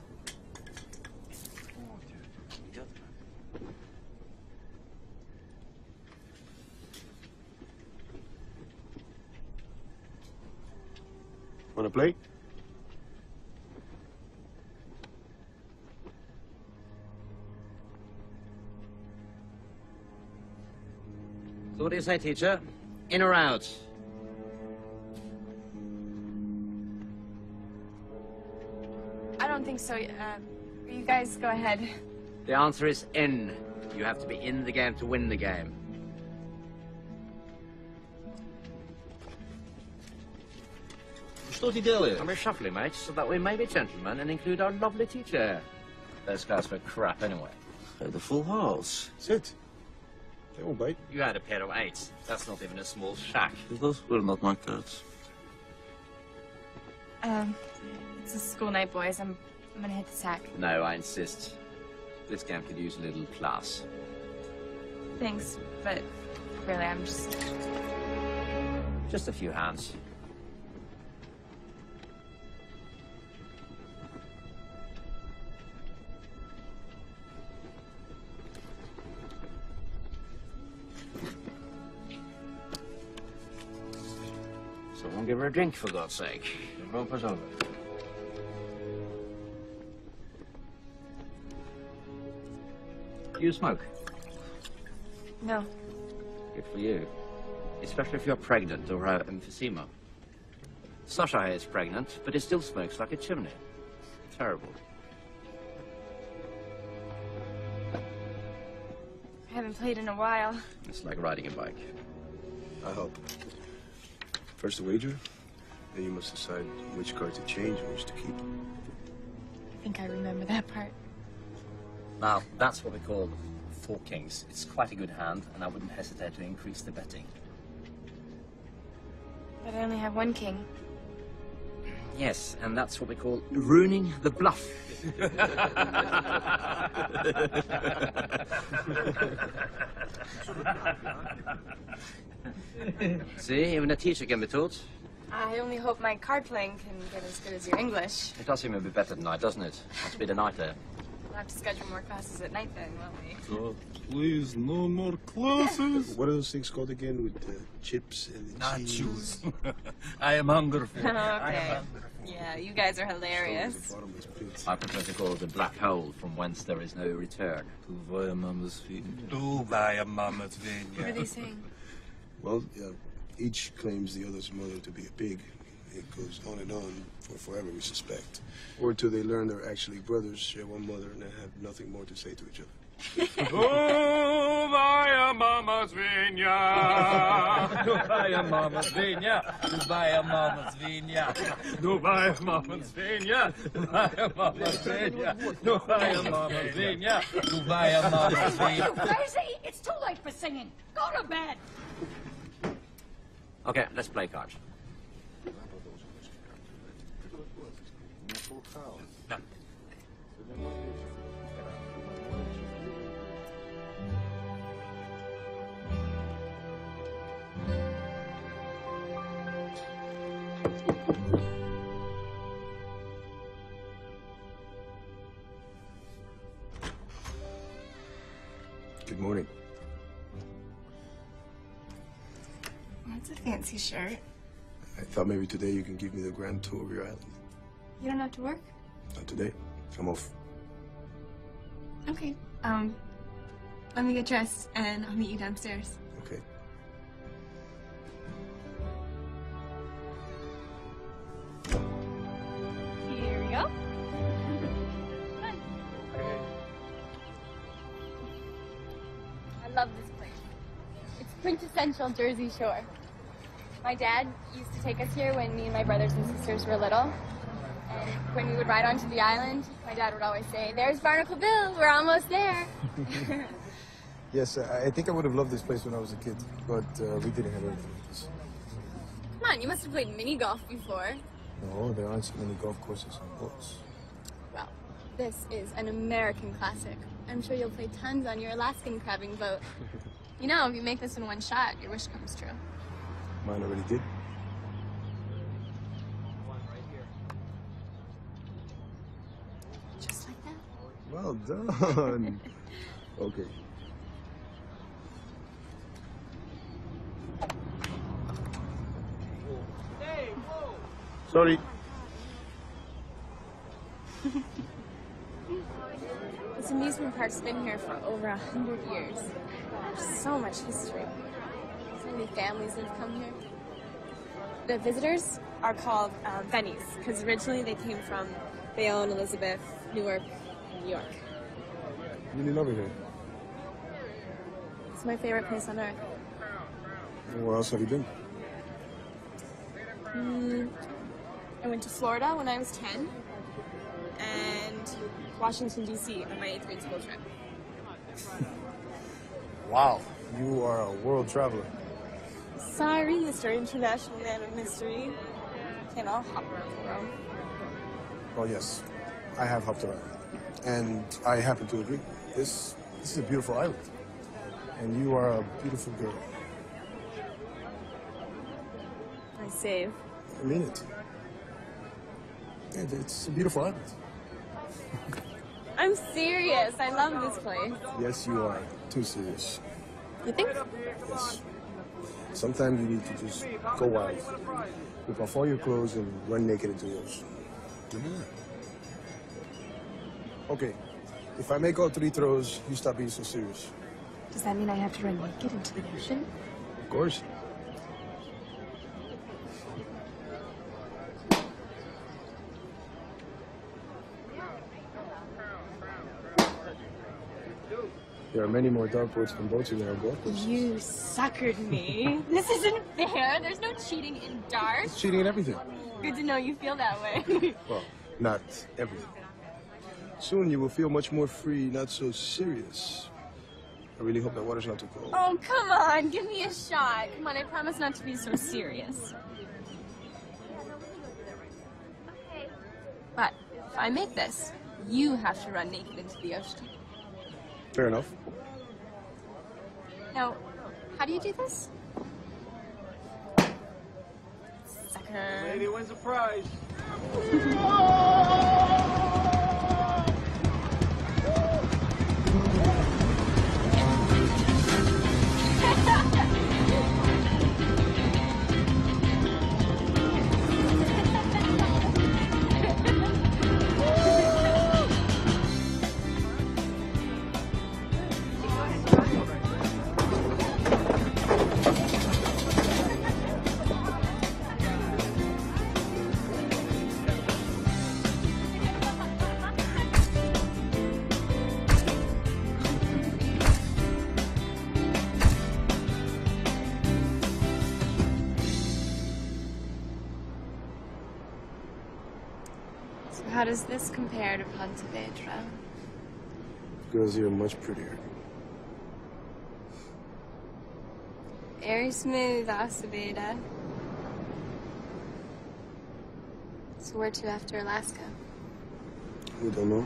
Speaker 11: Wanna play?
Speaker 14: So what do you say, teacher? In or out?
Speaker 5: I don't think so. You guys go ahead.
Speaker 14: The answer is in. You have to be in the game to win the game.
Speaker 15: Что ты делаешь?
Speaker 14: I'm reshuffling, mate, so that we may be gentlemen and include our lovely teacher. Those guys were crap anyway.
Speaker 15: The full house.
Speaker 11: Sit. They won't bite.
Speaker 14: You had a pair of 8s. That's not even a small shack.
Speaker 15: Those were not my cards.
Speaker 5: It's a school night, boys. I'm gonna hit the sack.
Speaker 14: No, I insist. This game could use a little class.
Speaker 5: Thanks, but really, I'm
Speaker 14: Just a few hands. Someone give her a drink, for God's sake.
Speaker 15: Room was over.
Speaker 14: Do you smoke?
Speaker 5: No.
Speaker 14: Good for you. Especially if you're pregnant or have emphysema. Sasha is pregnant, but he still smokes like a chimney. Terrible.
Speaker 5: I haven't played in a while.
Speaker 14: It's like riding a bike.
Speaker 11: I'll help. First a wager, then you must decide which card to change and which to keep.
Speaker 5: I think I remember that part.
Speaker 14: Now, that's what we call 4 kings. It's quite a good hand, and I wouldn't hesitate to increase the betting.
Speaker 5: But I only have 1 king.
Speaker 14: Yes, and that's what we call ruining the bluff. See, even a teacher can be taught.
Speaker 5: I only hope my card playing can get as good as your English.
Speaker 14: It does seem a bit better tonight, doesn't it? Must be the night there.
Speaker 5: We'll have to schedule more classes at night then, won't we?
Speaker 11: So, please, no more classes. What are those things called again with the chips and the cheese?
Speaker 9: I am hungry for
Speaker 5: Okay. Yeah, you guys are hilarious.
Speaker 14: I prefer to call it a black hole from whence there is no return.
Speaker 9: What
Speaker 5: What are they saying?
Speaker 11: Well, each claims the other's mother to be a pig. It goes on and on for forever, we suspect. Or till they learn they're actually brothers, share one mother, and have nothing more to say to each other.
Speaker 9: Dubaya mama svinja, Dubaya mama svinja, Dubaya mama svinja, Dubaya mama svinja, Dubaya mama svinja, Dubaya mama svinja, Dubaya mama
Speaker 8: Are
Speaker 9: svinja.
Speaker 8: you crazy? It's too late for singing. Go to bed.
Speaker 14: Okay, let's play cards. No.
Speaker 11: Good morning.
Speaker 5: That's a fancy shirt.
Speaker 11: I thought maybe today you can give me the grand tour of your island.
Speaker 5: You don't have to work?
Speaker 11: Not today. I'm off.
Speaker 5: Okay. Let me get dressed and I'll meet you downstairs.
Speaker 11: Okay.
Speaker 5: Here we go. I love this place. It's quintessential Jersey Shore. My dad used to take us here when me and my brothers and sisters were little. And when we would ride onto the island, my dad would always say, "There's Barnacle Bill, we're almost there."
Speaker 11: Yes, I think I would have loved this place when I was a kid, but we didn't have anything like this.
Speaker 5: Come on, you must have played mini golf before.
Speaker 11: No, there aren't so many golf courses and boats.
Speaker 5: Well, this is an American classic. I'm sure you'll play tons on your Alaskan crabbing boat. You know, if you make this in one shot, your wish comes true.
Speaker 11: Mine already did.
Speaker 5: Just like that.
Speaker 11: Well done. Okay. Sorry.
Speaker 5: This amusement park's been here for over 100 years. There's so much history. So many families that have come here. The visitors are called Bennies, because originally they came from Bayonne, Elizabeth, Newark, and New York.
Speaker 11: Really love it here.
Speaker 5: It's my favorite place on earth.
Speaker 11: Where else have you been?
Speaker 5: I went to Florida when I was 10, and Washington, D.C. on my 8th grade school trip.
Speaker 11: Wow, you are a world traveler.
Speaker 5: Sorry, Mr. International Man of Mystery. Can't all hop around the world.
Speaker 11: Well, yes, I have hopped around. And I happen to agree. This is a beautiful island. And you are a beautiful girl.
Speaker 5: I save.
Speaker 11: I mean it. It's a beautiful island.
Speaker 5: I'm serious. I love this place.
Speaker 11: Yes, you are. Too serious.
Speaker 5: You think?
Speaker 11: Yes. Sometimes you need to just go wild. Rip off all your clothes and run naked into the ocean. Okay. If I make all 3 throws, you stop being so serious.
Speaker 5: Does that mean I have to run naked into the ocean?
Speaker 11: Of course. There are many more dartboards than boats in there are golf courses.
Speaker 5: You suckered me. This isn't fair. There's no cheating in darts.
Speaker 11: It's cheating in everything.
Speaker 5: Good to know you feel that way.
Speaker 11: Well, not everything. Soon you will feel much more free, not so serious. I really hope that water's not too cold.
Speaker 5: Oh, come on. Give me a shot. Come on, I promise not to be so serious. But if I make this, you have to run naked into the ocean.
Speaker 11: Fair enough.
Speaker 5: Now, how do you do this? Sucker.
Speaker 12: Lady wins a prize.
Speaker 5: So how does this compare to Pontevedra?
Speaker 11: Girls here are much prettier.
Speaker 5: Very smooth, Acevedo. So where to after Alaska?
Speaker 11: We don't know.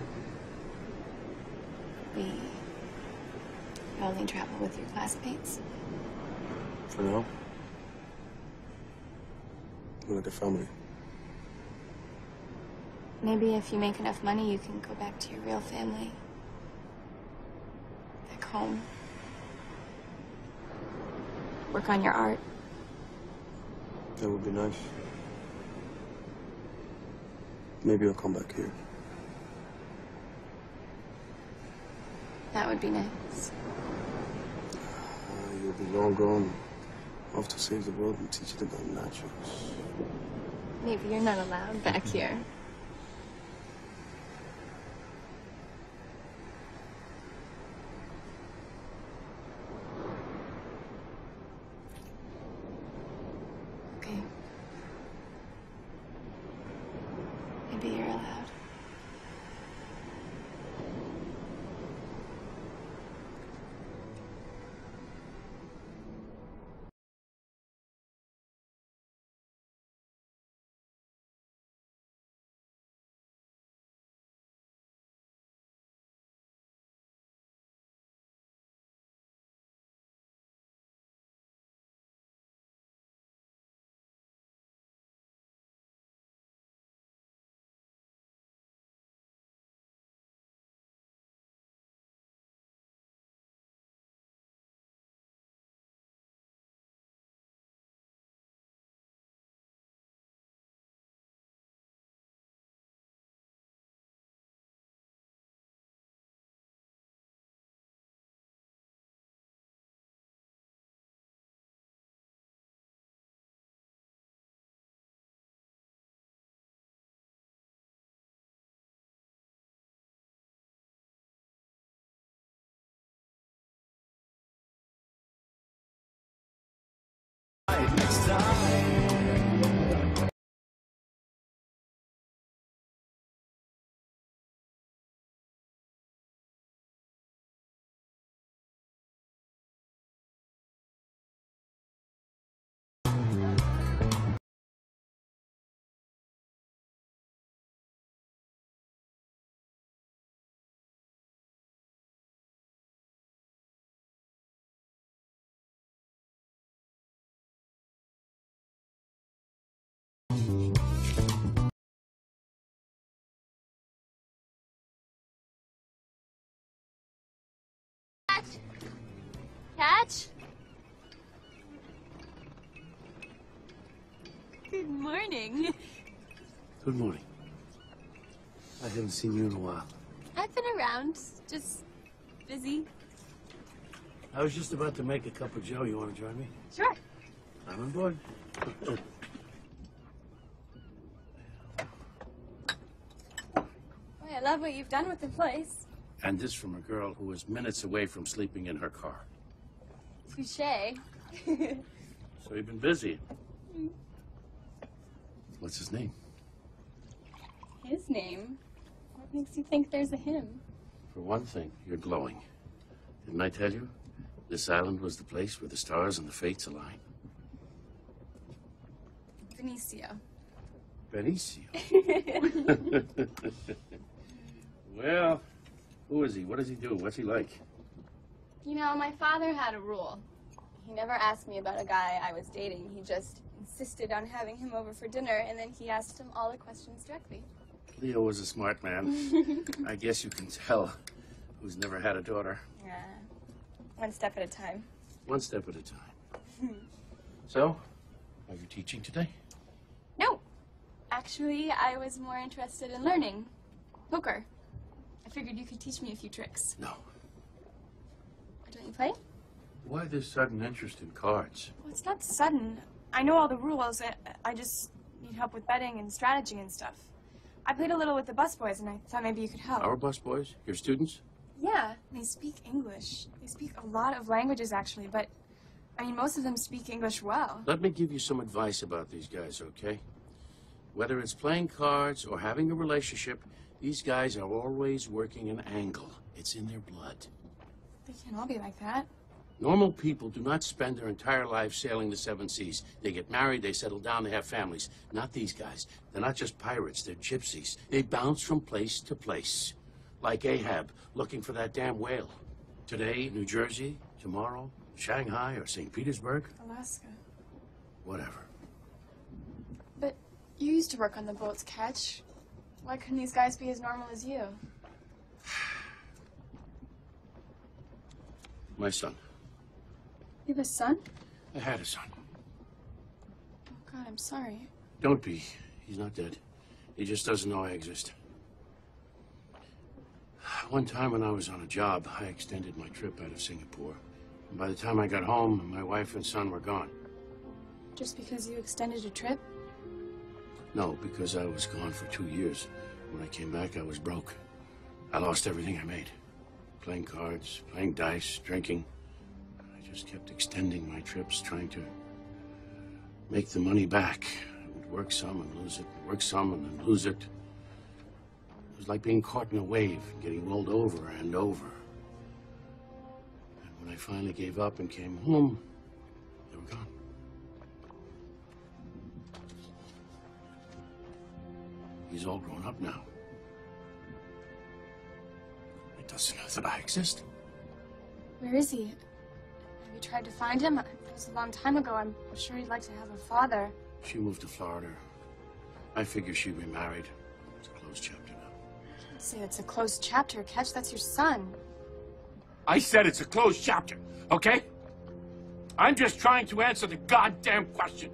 Speaker 5: We only travel with your classmates.
Speaker 11: For now. We're like a family.
Speaker 5: Maybe if you make enough money, you can go back to your real family. Back home. Work on your art.
Speaker 11: That would be nice. Maybe I'll come back here.
Speaker 5: That would be nice.
Speaker 11: You'll be long gone. Off to save the world and teach it about naturals.
Speaker 5: Maybe you're not allowed back here. Okay. Maybe you're allowed.
Speaker 16: Next time.
Speaker 5: Catch? Good morning.
Speaker 7: Good morning. I haven't seen you in a while.
Speaker 5: I've been around, just busy.
Speaker 7: I was just about to make a cup of joe. You want to join me?
Speaker 5: Sure.
Speaker 7: I'm on board.
Speaker 5: Boy, I love what you've done with the place.
Speaker 7: And this from a girl who was minutes away from sleeping in her car.
Speaker 5: Touché.
Speaker 7: So you've been busy. What's his name?
Speaker 5: His name? What makes you think there's a him?
Speaker 7: For one thing, you're glowing. Didn't I tell you? This island was the place where the stars and the fates align.
Speaker 5: Benicio.
Speaker 7: Benicio. Well, who is he? What does he do? What's he like?
Speaker 5: You know, my father had a rule. He never asked me about a guy I was dating. He just insisted on having him over for dinner, and then he asked him all the questions directly.
Speaker 7: Leo was a smart man. I guess you can tell who's never had a daughter.
Speaker 5: Yeah. One step at a time.
Speaker 7: One step at a time. So, are you teaching today?
Speaker 5: No. Actually, I was more interested in learning. Poker. I figured you could teach me a few tricks.
Speaker 7: No.
Speaker 5: Don't you play?
Speaker 7: Why this sudden interest in cards?
Speaker 5: Well, it's not sudden. I know all the rules. I just need help with betting and strategy and stuff. I played a little with the busboys, and I thought maybe you could help.
Speaker 7: Our busboys? Your students?
Speaker 5: Yeah, they speak English. They speak a lot of languages, actually, but, I mean, most of them speak English well.
Speaker 7: Let me give you some advice about these guys, okay? Whether it's playing cards or having a relationship, these guys are always working an angle. It's in their blood.
Speaker 5: They can't all be like that.
Speaker 7: Normal people do not spend their entire lives sailing the seven seas. They get married, they settle down, they have families. Not these guys. They're not just pirates, they're gypsies. They bounce from place to place. Like Ahab, looking for that damn whale. Today, New Jersey. Tomorrow, Shanghai or St. Petersburg.
Speaker 5: Alaska.
Speaker 7: Whatever.
Speaker 5: But you used to work on the boats, Catch. Why couldn't these guys be as normal as you?
Speaker 7: My son.
Speaker 5: You have a son?
Speaker 7: I had a son.
Speaker 5: Oh, God, I'm sorry.
Speaker 7: Don't be. He's not dead. He just doesn't know I exist. One time when I was on a job, I extended my trip out of Singapore. And by the time I got home, my wife and son were gone.
Speaker 5: Just because you extended a trip?
Speaker 7: No, because I was gone for 2 years. When I came back, I was broke. I lost everything I made. Playing cards, playing dice, drinking. I just kept extending my trips, trying to make the money back. I would work some and lose it, work some and then lose it. It was like being caught in a wave, getting rolled over and over. And when I finally gave up and came home, they were gone. He's all grown up now. He doesn't know that I exist.
Speaker 5: Where is he? Have you tried to find him? It was a long time ago. I'm sure he'd like to have a father.
Speaker 7: She moved to Florida. I figure she'd be married. It's a closed chapter now.
Speaker 5: I can't say it's a closed chapter, Catch. That's your son.
Speaker 7: I said it's a closed chapter, okay? I'm just trying to answer the goddamn question.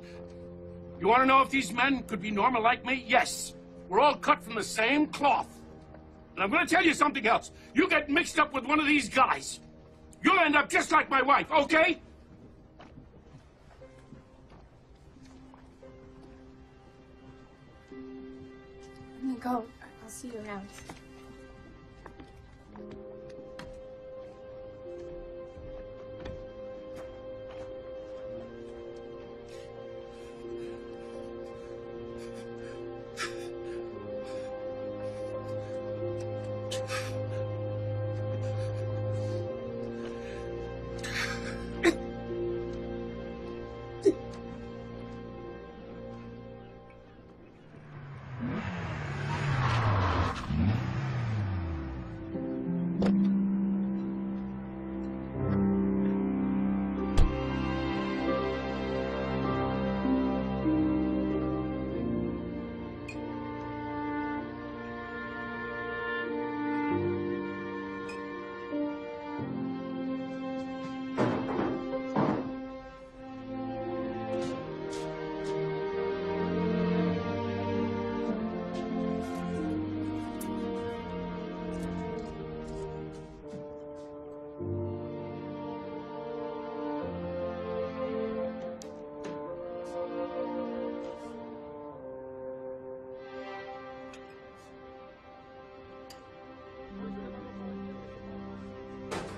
Speaker 7: You want to know if these men could be normal like me? Yes. We're all cut from the same cloth. And I'm going to tell you something else. You get mixed up with one of these guys, you'll end up just like my wife, okay?
Speaker 5: Let me go. I'll see you around.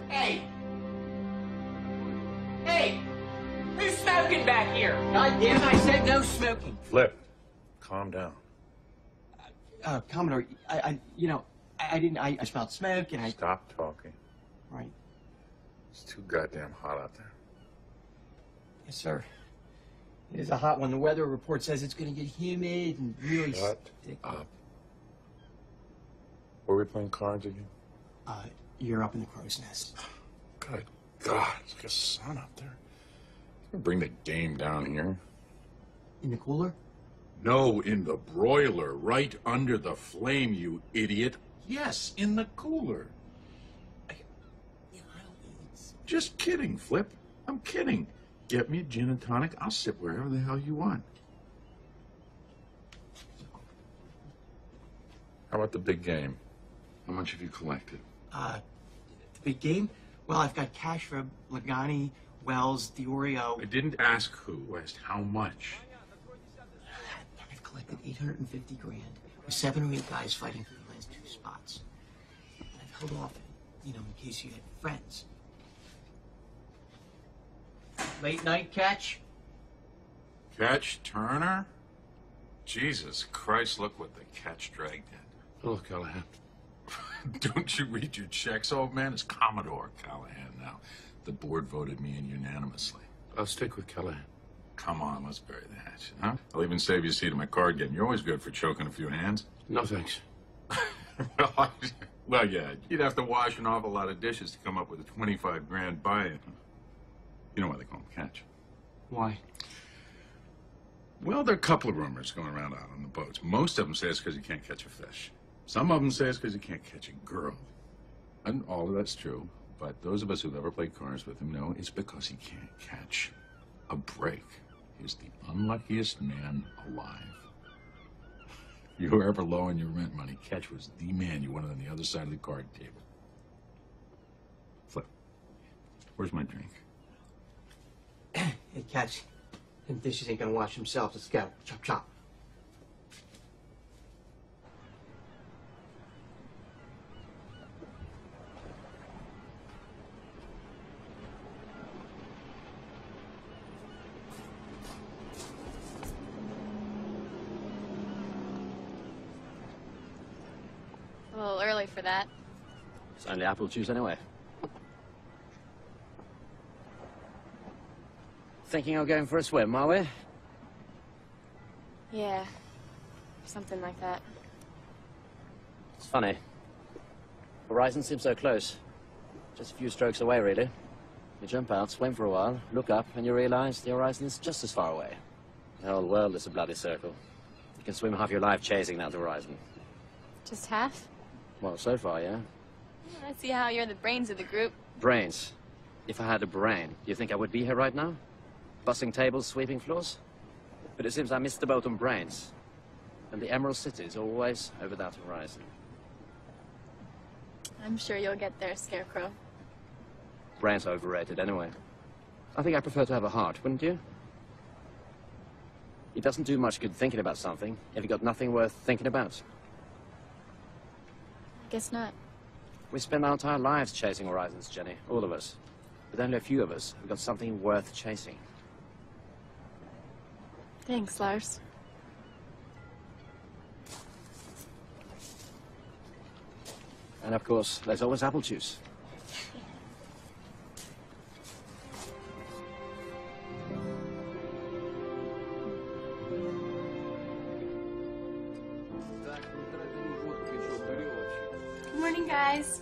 Speaker 9: Hey! Hey! Who's smoking back here?
Speaker 6: God damn it, I said no smoking.
Speaker 15: Flip, calm down.
Speaker 6: Commodore, you know, I didn't. I smelled smoke and I...
Speaker 17: Stop talking.
Speaker 6: Right.
Speaker 17: It's too goddamn hot out there.
Speaker 6: Yes, sir. It is a hot one. The weather report says it's going to get humid and really
Speaker 17: Shut
Speaker 6: sticky.
Speaker 17: up. Were we playing cards again?
Speaker 6: You're up in the crow's nest.
Speaker 17: Good God, it's like a sun up there. Bring the game down here.
Speaker 6: In the cooler?
Speaker 17: No, in the broiler, right under the flame, you idiot. Yes, in the cooler. Just kidding, Flip. I'm kidding. Get me a gin and tonic. I'll sit wherever the hell you want. How about the big game? How much have you collected?
Speaker 6: The big game? Well, I've got cash for Lagani, Wells, Diorio.
Speaker 17: I didn't ask who. I asked how much.
Speaker 6: I've collected 850 grand with 7 or 8 guys fighting for the last 2 spots. And I've held off, in case you had friends. Late night catch?
Speaker 17: Catch Turner? Jesus Christ, look what the catch dragged in. Hello, Callahan. Don't you read your checks, old man? It's Commodore Callahan now. The board voted me in unanimously. I'll stick with Callahan. Come on, let's bury the hatchet, huh? I'll even save you a seat at my card game. You're always good for choking a few hands.
Speaker 7: No, thanks.
Speaker 17: Well, yeah, you'd have to wash an awful lot of dishes to come up with a 25 grand buy-in. You know why they call them catch?
Speaker 6: Why?
Speaker 17: Well, there are a couple of rumors going around out on the boats. Most of them say it's because you can't catch a fish. Some of them say it's because you can't catch a girl. And all of that's true. But those of us who've ever played cards with him know it's because he can't catch a break. He's the unluckiest man alive. If you were ever low on your rent money, Catch was the man you wanted on the other side of the card table. Flip, where's my drink?
Speaker 6: Hey, Catch. Them dishes ain't gonna wash themselves. Let's go. Chop, chop.
Speaker 5: A little early for that.
Speaker 14: It's only apple juice anyway. Thinking of going for a swim, are we?
Speaker 5: Yeah, something like that.
Speaker 14: It's funny. Horizon seems so close. Just a few strokes away, really. You jump out, swim for a while, look up, and you realize the horizon is just as far away. The whole world is a bloody circle. You can swim half your life chasing that horizon.
Speaker 5: Just half?
Speaker 14: Well, so far, yeah.
Speaker 5: I see how you're the brains of the group.
Speaker 14: Brains. If I had a brain, do you think I would be here right now? Bussing tables, sweeping floors? But it seems I missed the boat on brains. And the Emerald City is always over that horizon.
Speaker 5: I'm sure you'll get there, Scarecrow.
Speaker 14: Brains are overrated anyway. I think I prefer to have a heart, wouldn't you? It doesn't do much good thinking about something if you've got nothing worth thinking about.
Speaker 5: Guess not.
Speaker 14: We spend our entire lives chasing horizons, Jenny, all of us. But only a few of us have got something worth chasing.
Speaker 5: Thanks, Lars.
Speaker 14: And of course, there's always apple juice.
Speaker 5: Good morning, guys.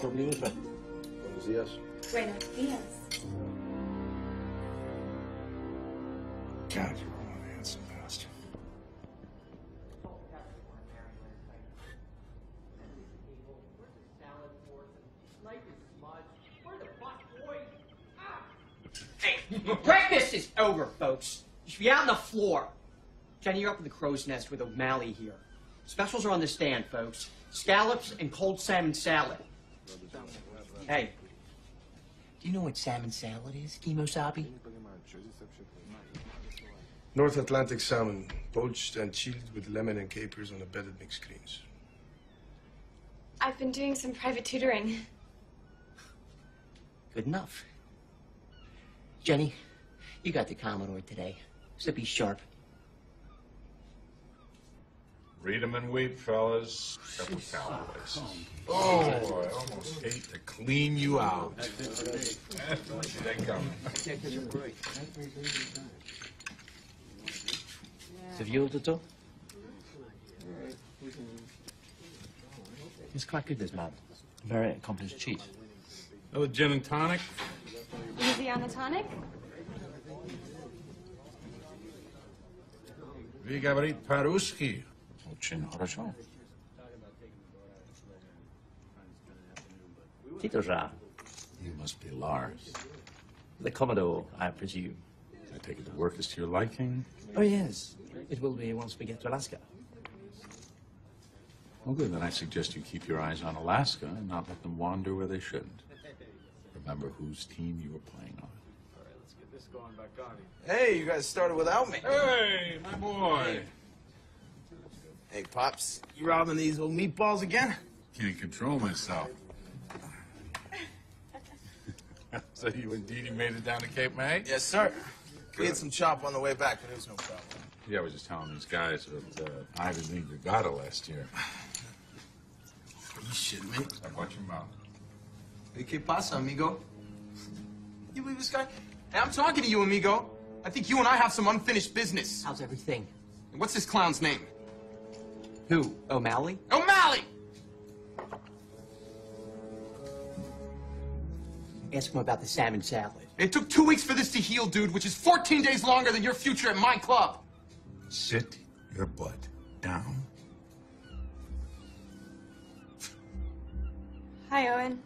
Speaker 11: Buenos días.
Speaker 5: Buenos dias.
Speaker 11: God, you're one handsome bastard.
Speaker 6: Hey, breakfast is over, folks. You should be out on the floor. Jenny, you're up in the crow's nest with O'Malley here. Specials are on the stand, folks. Scallops and cold salmon salad. Hey, do you know what salmon salad is, Kimosabi?
Speaker 11: North Atlantic salmon, poached and chilled with lemon and capers on a bedded mixed greens.
Speaker 5: I've been doing some private tutoring.
Speaker 6: Good enough. Jenny, you got the Commodore today, so be sharp.
Speaker 17: Read 'em and weep, fellas. Couple cowboys. Oh, I almost hate to clean you out. They come.
Speaker 14: C'est vieux, Toto? He's quite good, this man. A very accomplished cheat.
Speaker 17: Another gin and tonic?
Speaker 5: Easy on the tonic?
Speaker 17: Вы говорите по-русски? Очень хорошо.
Speaker 14: Tito Jean.
Speaker 17: You must be Lars.
Speaker 14: The Commodore, I presume.
Speaker 17: I take it the work is to your liking?
Speaker 14: Oh, yes. It will be once we get to Alaska.
Speaker 17: Well, good. Then I suggest you keep your eyes on Alaska and not let them wander where they shouldn't. Remember whose team you were playing on.
Speaker 12: All right, let's get this going back on. Hey, you guys started without me.
Speaker 17: Hey, my boy.
Speaker 12: Hey, Pops, you robbing these old meatballs again?
Speaker 17: Can't control myself. So you indeed made it down to Cape May?
Speaker 12: Yes, sir. We had some chop on the way back, but it was no problem.
Speaker 17: Yeah, I was just telling these guys with Ivy League Regatta last year.
Speaker 12: Are you shitting me?
Speaker 17: Now watch your mouth.
Speaker 12: Hey, ¿qué pasa, amigo? You believe this guy? Hey, I'm talking to you, amigo. I think you and I have some unfinished business.
Speaker 6: How's everything?
Speaker 12: And what's this clown's name?
Speaker 6: Who? O'Malley?
Speaker 12: O'Malley!
Speaker 6: Ask him about the salmon salad.
Speaker 12: It took 2 weeks for this to heal, dude, which is 14 days longer than your future at my club.
Speaker 17: Sit your butt down.
Speaker 5: Hi, Owen.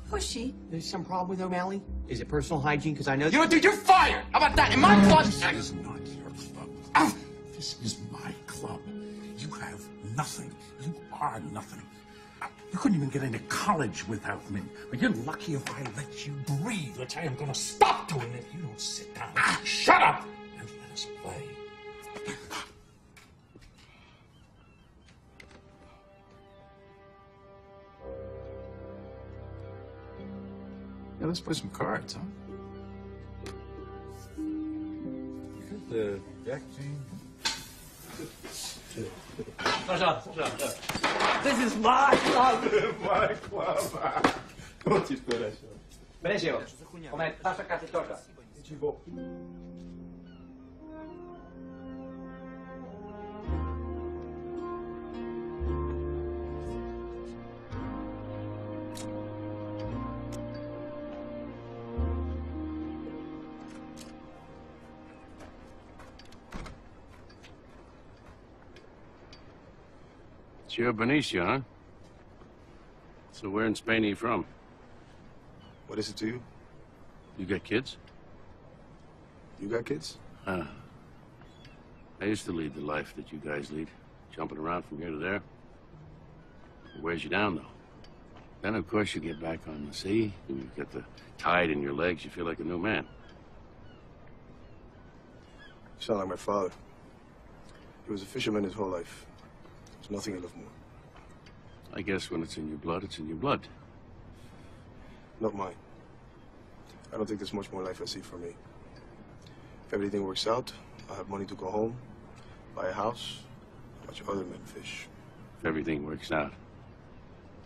Speaker 6: Who's she? There's some problem with O'Malley? Is it personal hygiene? Because I know...
Speaker 12: You know what, dude? You're fired! How about that? In my club...
Speaker 17: This is not your club. This is my club. You have nothing. You are nothing. You couldn't even get into college without me. But you're lucky if I let you breathe, which I am going to stop doing if you don't sit down. Shut up and let us play. Yeah, let's play some cards, huh? You got the deck, team?
Speaker 6: This is my club!
Speaker 17: My club!
Speaker 12: Don't you feel that shit?
Speaker 6: Brescio, come passa cazzo torta.
Speaker 12: Ci go.
Speaker 7: It's your Benicio, huh? So where in Spain are you from?
Speaker 11: What is it to you?
Speaker 7: You got kids?
Speaker 11: You got kids?
Speaker 7: I used to lead the life that you guys lead, jumping around from here to there. It wears you down, though. Then, of course, you get back on the sea, and you get the tide in your legs, you feel like a new man.
Speaker 11: You sound like my father. He was a fisherman his whole life. There's nothing he loved more.
Speaker 7: I guess when it's in your blood, it's in your blood.
Speaker 11: Not mine. I don't think there's much more life I see for me. If everything works out, I'll have money to go home, buy a house, watch other men fish.
Speaker 7: If everything works out.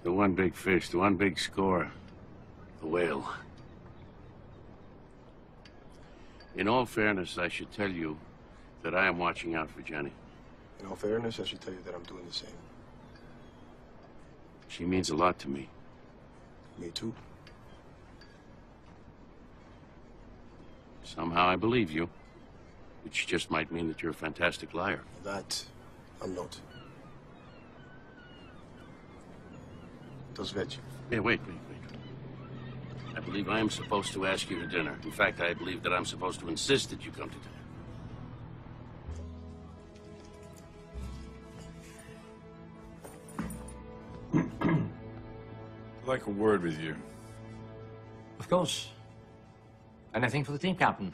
Speaker 7: The one big fish, the one big score, the whale. In all fairness, I should tell you that I am watching out for Jenny.
Speaker 11: In all fairness, I should tell you that I'm doing the same.
Speaker 7: She means a lot to me.
Speaker 11: Me too.
Speaker 7: Somehow I believe you, which just might mean that you're a fantastic liar.
Speaker 11: That, I'm not. Dos veci.
Speaker 7: Hey, wait. I believe I am supposed to ask you to dinner. In fact, I believe that I'm supposed to insist that you come to dinner.
Speaker 17: I'd like a word with you.
Speaker 14: Of course. Anything for the team captain.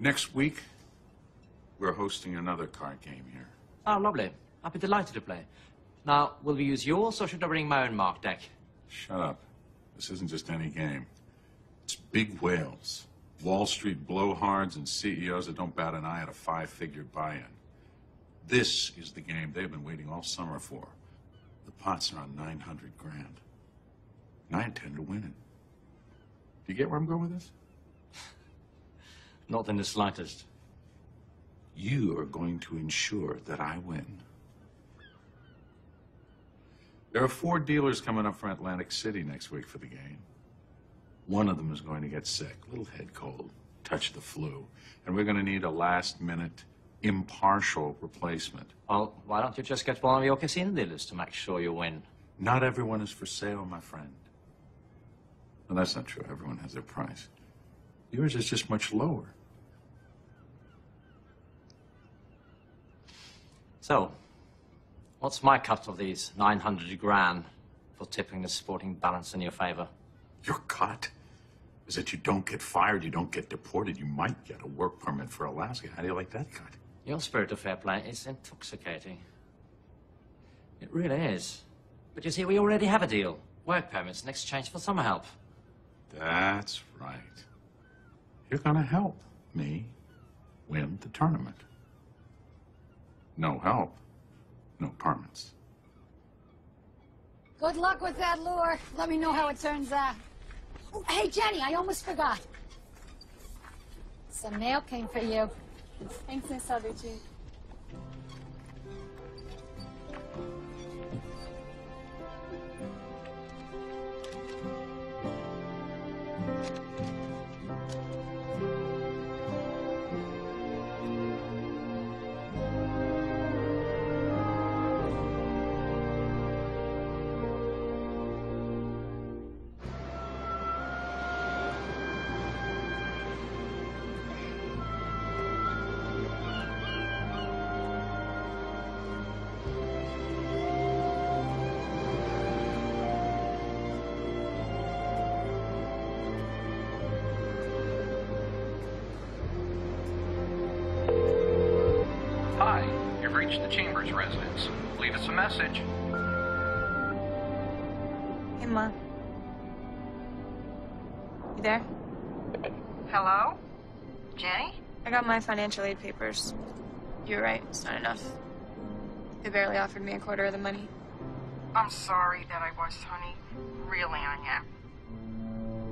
Speaker 17: Next week, we're hosting another card game here.
Speaker 14: Oh, lovely. I'd be delighted to play. Now, will we use yours, or should I bring my own mark deck?
Speaker 17: Shut up. This isn't just any game. It's big whales. Wall Street blowhards and CEOs that don't bat an eye at a 5-figure buy-in. This is the game they've been waiting all summer for. The pots are on 900 grand. And I intend to win it. Do you get where I'm going with this?
Speaker 9: Not in the slightest.
Speaker 17: You are going to ensure that I win. There are 4 dealers coming up from Atlantic City next week for the game. One of them is going to get sick, a little head cold, touch the flu, and we're going to need a last-minute, impartial replacement.
Speaker 9: Well, why don't you just get one of your casino dealers to make sure you win?
Speaker 17: Not everyone is for sale, my friend. Well, that's not true. Everyone has their price. Yours is just much lower.
Speaker 9: So, what's my cut of these 900 grand for tipping the sporting balance in your favor?
Speaker 17: Your cut is that you don't get fired, you don't get deported, you might get a work permit for Alaska. How do you like that cut?
Speaker 9: Your spirit of fair play is intoxicating. It really is. But you see, we already have a deal. Work permits in exchange for summer help.
Speaker 17: That's right. You're gonna help me win the tournament. No help, no permits.
Speaker 8: Good luck with that lure. Let me know how it turns out. Oh, hey, Jenny, I almost forgot. Some mail came for you.
Speaker 5: Thanks, Miss Salvucci.
Speaker 3: Hi, you've reached the Chambers residence. Leave us a message.
Speaker 1: Hey, Ma. You there?
Speaker 4: Hello? Jenny?
Speaker 1: I got my financial aid papers. You're right, it's not enough. They barely offered me a quarter of the money.
Speaker 4: I'm sorry that I was, honey. Really, I am.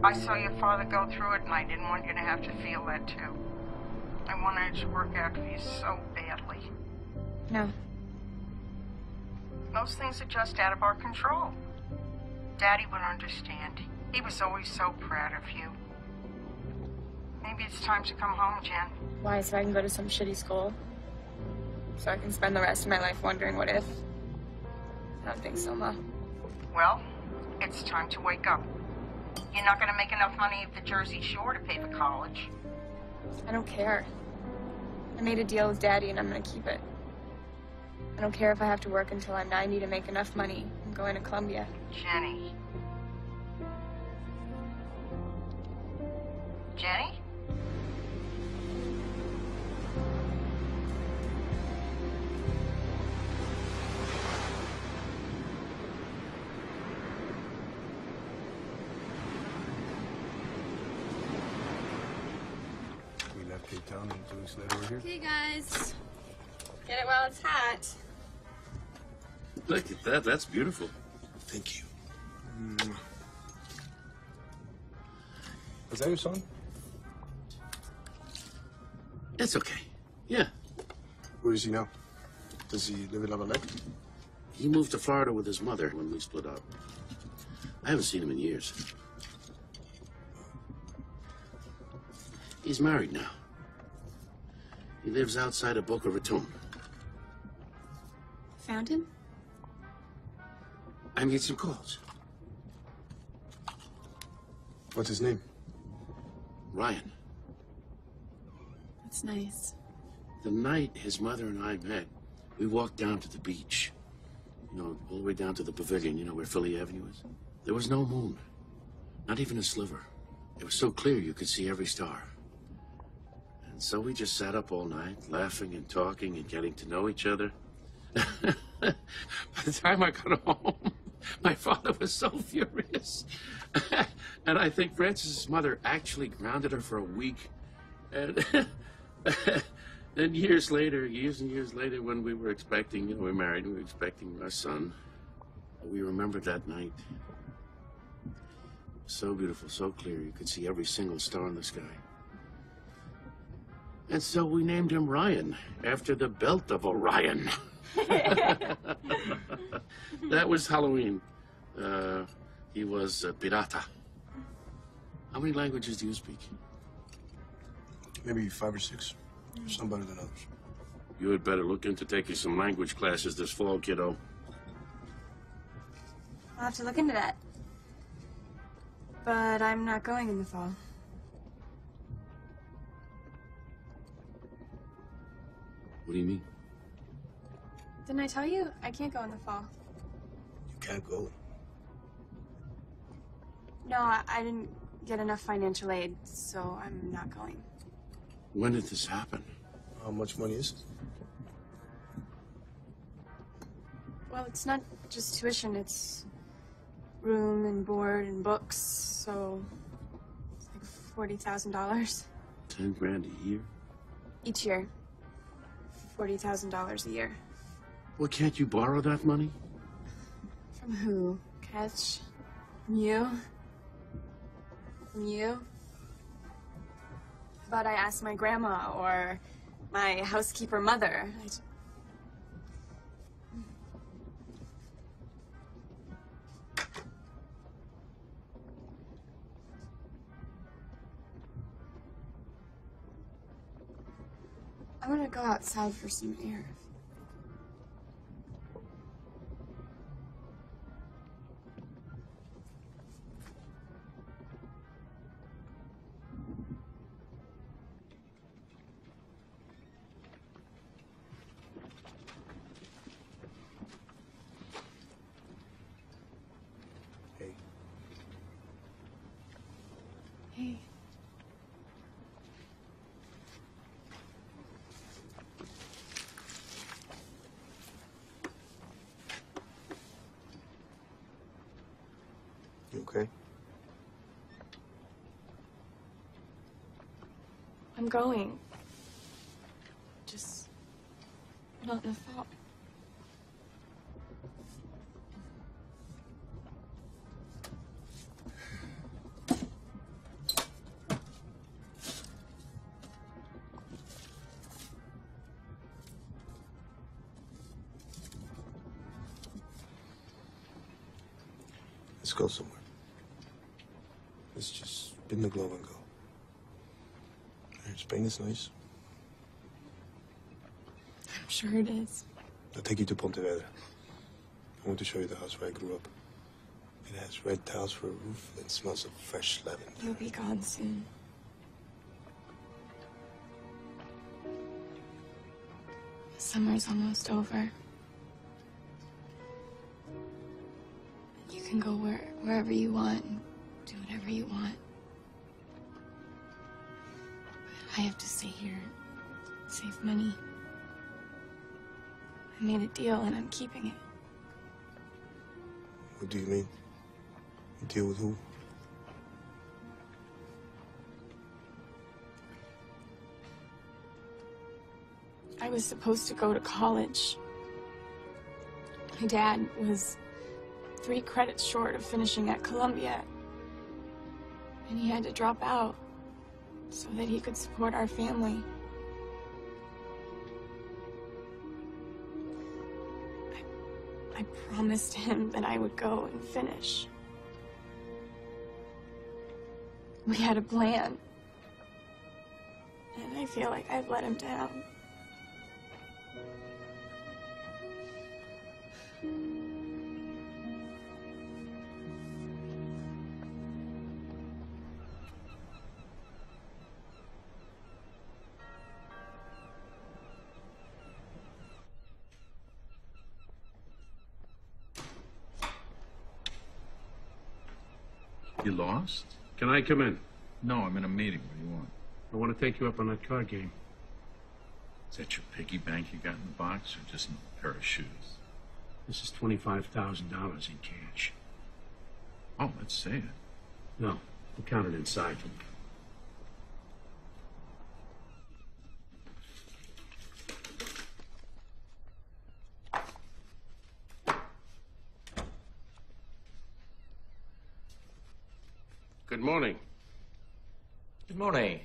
Speaker 4: I saw your father go through it, and I didn't want you to have to feel that, too. I wanted it to work out for you so badly.
Speaker 1: No.
Speaker 4: Most things are just out of our control. Daddy would understand. He was always so proud of you. Maybe it's time to come home, Jen.
Speaker 1: Why, so I can go to some shitty school? So I can spend the rest of my life wondering what if? I don't think so, Ma.
Speaker 4: Well, it's time to wake up. You're not going to make enough money at the Jersey Shore to pay for college.
Speaker 1: I don't care. I made a deal with Daddy and I'm gonna keep it. I don't care if I have to work until I'm 90 to make enough money. I'm going to Columbia.
Speaker 4: Jenny. Jenny?
Speaker 11: We left Cape Town and 2 weeks later we're here.
Speaker 5: Okay, guys. Get it while it's hot.
Speaker 7: Look at that. That's beautiful.
Speaker 11: Thank you. Is that your son?
Speaker 7: It's okay. Yeah.
Speaker 11: Where is he now? Does he live in La Valette?
Speaker 7: He moved to Florida with his mother when we split up. I haven't seen him in years. He's married now. He lives outside of Boca Raton.
Speaker 5: Found him?
Speaker 7: I made some calls.
Speaker 11: What's his name?
Speaker 7: Ryan.
Speaker 5: That's nice.
Speaker 7: The night his mother and I met, we walked down to the beach. You know, all the way down to the pavilion, you know where Philly Avenue is? There was no moon. Not even a sliver. It was so clear you could see every star. And so we just sat up all night, laughing and talking and getting to know each other. By the time I got home, My father was so furious. And I think Francis's mother actually grounded her for a week. And then years and years later, when we were expecting, we were married, we were expecting our son, we remembered that night. So beautiful, so clear, you could see every single star in the sky. And so we named him Ryan, after the belt of Orion. That was Halloween. He was pirata. How many languages do you speak?
Speaker 11: Maybe 5 or 6. Some better than others.
Speaker 7: You had better look into taking some language classes this fall, kiddo.
Speaker 5: I'll have to look into that. But I'm not going in the fall.
Speaker 7: What do you mean?
Speaker 5: Didn't I tell you? I can't go in the fall.
Speaker 11: You can't go.
Speaker 5: No, I didn't get enough financial aid, so I'm not going.
Speaker 7: When did this happen?
Speaker 11: How much money is it?
Speaker 5: Well, it's not just tuition, it's room and board and books, so it's like $40,000.
Speaker 7: 10 grand a year?
Speaker 5: Each year. $40,000 a year.
Speaker 7: Well, can't you borrow that money?
Speaker 5: From who? Catch? From you? From you? But I asked my grandma or my housekeeper mother. I'm gonna go outside for some air. Hey.
Speaker 11: You okay?
Speaker 5: I'm going. Just not in the fall.
Speaker 11: Let's go somewhere. Let's just spin the globe and go. Spain is nice.
Speaker 5: I'm sure it is.
Speaker 11: I'll take you to Pontevedra. I want to show you the house where I grew up. It has red tiles for a roof and smells of fresh lavender.
Speaker 5: You'll be gone soon. Summer's almost over. You can go wherever you want and do whatever you want. But I have to stay here and save money. I made a deal and I'm keeping it.
Speaker 11: What do you mean? You deal with who?
Speaker 5: I was supposed to go to college. My dad was 3 credits short of finishing at Columbia. And he had to drop out so that he could support our family. I promised him that I would go and finish. We had a plan. And I feel like I've let him down.
Speaker 17: You lost?
Speaker 7: Can I come in?
Speaker 17: No, I'm in a meeting. What do you want?
Speaker 7: I want to take you up on that card game.
Speaker 17: Is that your piggy bank you got in the box, or just a pair of shoes?
Speaker 7: This is $25,000 in cash.
Speaker 17: Oh, let's say it.
Speaker 7: No, we'll count it inside. Good morning.
Speaker 9: Good morning.